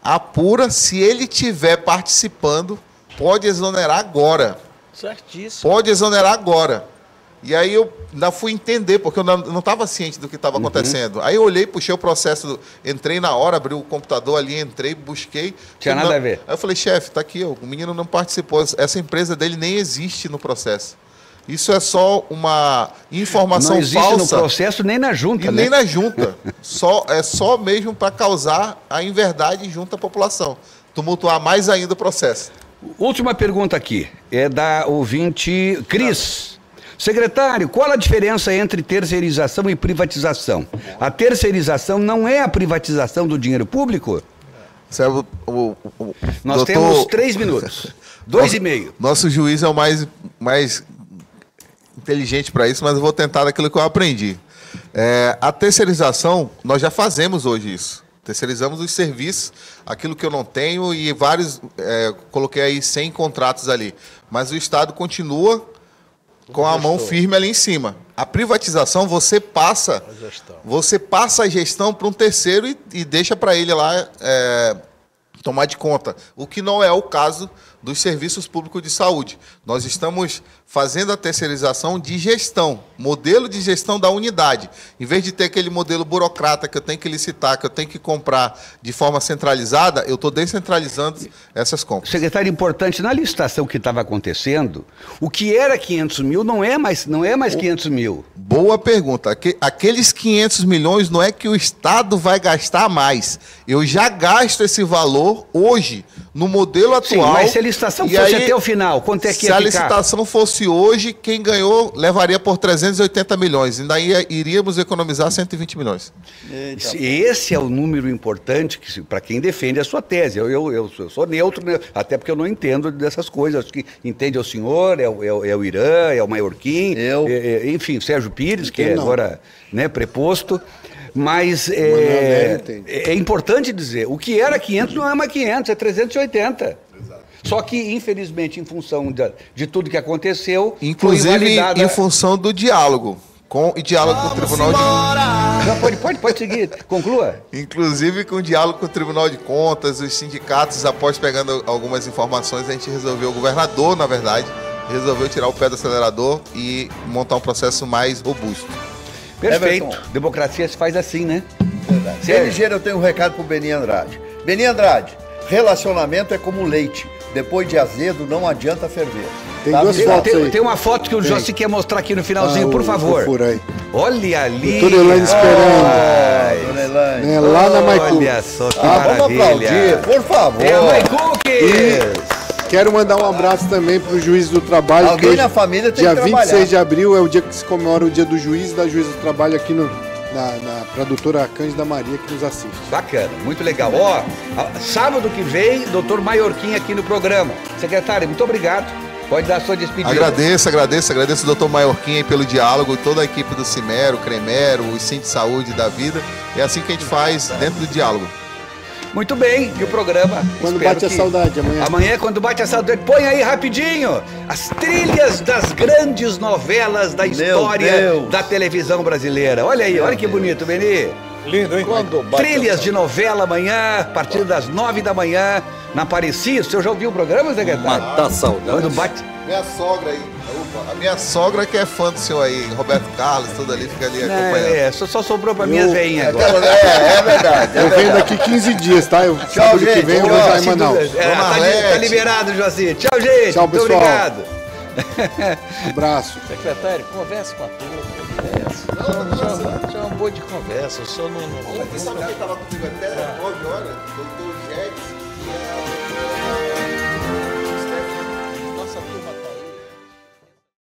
Apura, se ele estiver participando, pode exonerar agora. Certíssimo. Pode exonerar agora. E aí eu ainda fui entender, porque eu não estava ciente do que estava acontecendo. Aí eu olhei, puxei o processo, entrei na hora, abri o computador ali, entrei, busquei. Tinha nada a ver. Aí eu falei, chefe, está aqui, o menino não participou. Essa empresa dele nem existe no processo. Isso é só uma informação falsa. Não existe no processo nem na junta, e né? nem na junta. É só mesmo para causar a inverdade junto à população. Tumultuar mais ainda o processo. Última pergunta aqui, é da ouvinte Cris. Secretário, qual a diferença entre terceirização e privatização? A terceirização não é a privatização do dinheiro público? Nós temos 3 minutos, 2,5. Nosso juiz é o mais inteligente para isso, mas eu vou tentar daquilo que eu aprendi. A terceirização, nós já fazemos hoje isso. Terceirizamos os serviços, aquilo que eu não tenho, e vários, coloquei aí 100 contratos ali. Mas o Estado continua com a mão firme ali em cima. A privatização, você passa a gestão para um terceiro e deixa para ele lá tomar de conta. O que não é o caso dos serviços públicos de saúde. Nós estamos fazendo a terceirização de gestão, modelo de gestão da unidade. Em vez de ter aquele modelo burocrata que eu tenho que licitar, que eu tenho que comprar de forma centralizada, eu estou descentralizando essas compras. Secretário, importante, na licitação que estava acontecendo, o que era 500 mil não é mais 500 mil. Boa pergunta. Aqueles 500 milhões não é que o Estado vai gastar mais. Eu já gasto esse valor hoje, no modelo atual. Sim, mas se a licitação fosse até o final, quanto é que ia ficar? Se a licitação fosse hoje, quem ganhou levaria por 380 milhões. Ainda iríamos economizar 120 milhões. Esse é o número importante para quem defende a sua tese. Eu sou neutro, né? Até porque eu não entendo dessas coisas. Acho que entende é o senhor, é o Irã, é o Maiorquim, enfim, Sérgio Pires, que é agora, né, preposto. Mas é importante dizer, o que era 500 não é mais 500, é 380. Exato. Só que, infelizmente, em função de tudo que aconteceu, inclusive em função do diálogo. Com o diálogo com o Tribunal de... Não, pode seguir, conclua. Inclusive com o diálogo com o Tribunal de Contas, os sindicatos, após pegando algumas informações, a gente resolveu, o governador, na verdade, resolveu tirar o pé do acelerador e montar um processo mais robusto. Perfeito. Everton. Democracia se faz assim, né? Verdade. Ligeiro, eu tenho um recado pro Beni Andrade. Beni Andrade, relacionamento é como leite. Depois de azedo, não adianta ferver. Tem duas fotos aí. Tem uma foto que o Jossi quer mostrar aqui no finalzinho, por favor. Olha ali. Doutora Elaine esperando. Lá na Maicu. Olha só que maravilha. Vamos aplaudir, por favor. É a Maicu. Quero mandar um abraço também para o Juiz do Trabalho. Alguém na família tem que trabalhar. Dia 26 de abril é o dia que se comemora o dia do Juiz e da Juiz do Trabalho aqui para a doutora Cândida Maria, que nos assiste. Bacana, muito legal. Sábado que vem, doutor Maiorquim aqui no programa. Secretário, muito obrigado. Pode dar a sua despedida. Agradeço o doutor Maiorquim aí pelo diálogo, toda a equipe do Cimero, Cremero, o Cinti Saúde da Vida. É assim que a gente faz dentro do diálogo. Muito bem, e o programa... Quando bate a saudade, amanhã. Amanhã, quando bate a saudade. Põe aí rapidinho as trilhas das grandes novelas da história da televisão brasileira. Olha aí, olha que bonito, Beni. Lindo, hein? Trilhas de novela amanhã, a partir das 9 da manhã, na Aparecida. O senhor já ouviu o programa, secretário? Matar saudade. Quando bate... Minha sogra aí. A minha sogra que é fã do senhor aí, Roberto Carlos, tudo ali, fica ali acompanhando. Só sobrou pra minhas veinhas agora. É verdade. Eu venho daqui 15 dias, tá? Sábado que vem eu vou estar em Manaus. Tá liberado, Joaci. Tchau, gente. Tchau, pessoal. Muito obrigado. Abraço. Secretário, converse com a turma. Conversa. Isso é uma boa de conversa. Eu só não. Sabe quem estava comigo até 9 horas? Doutor Jets e a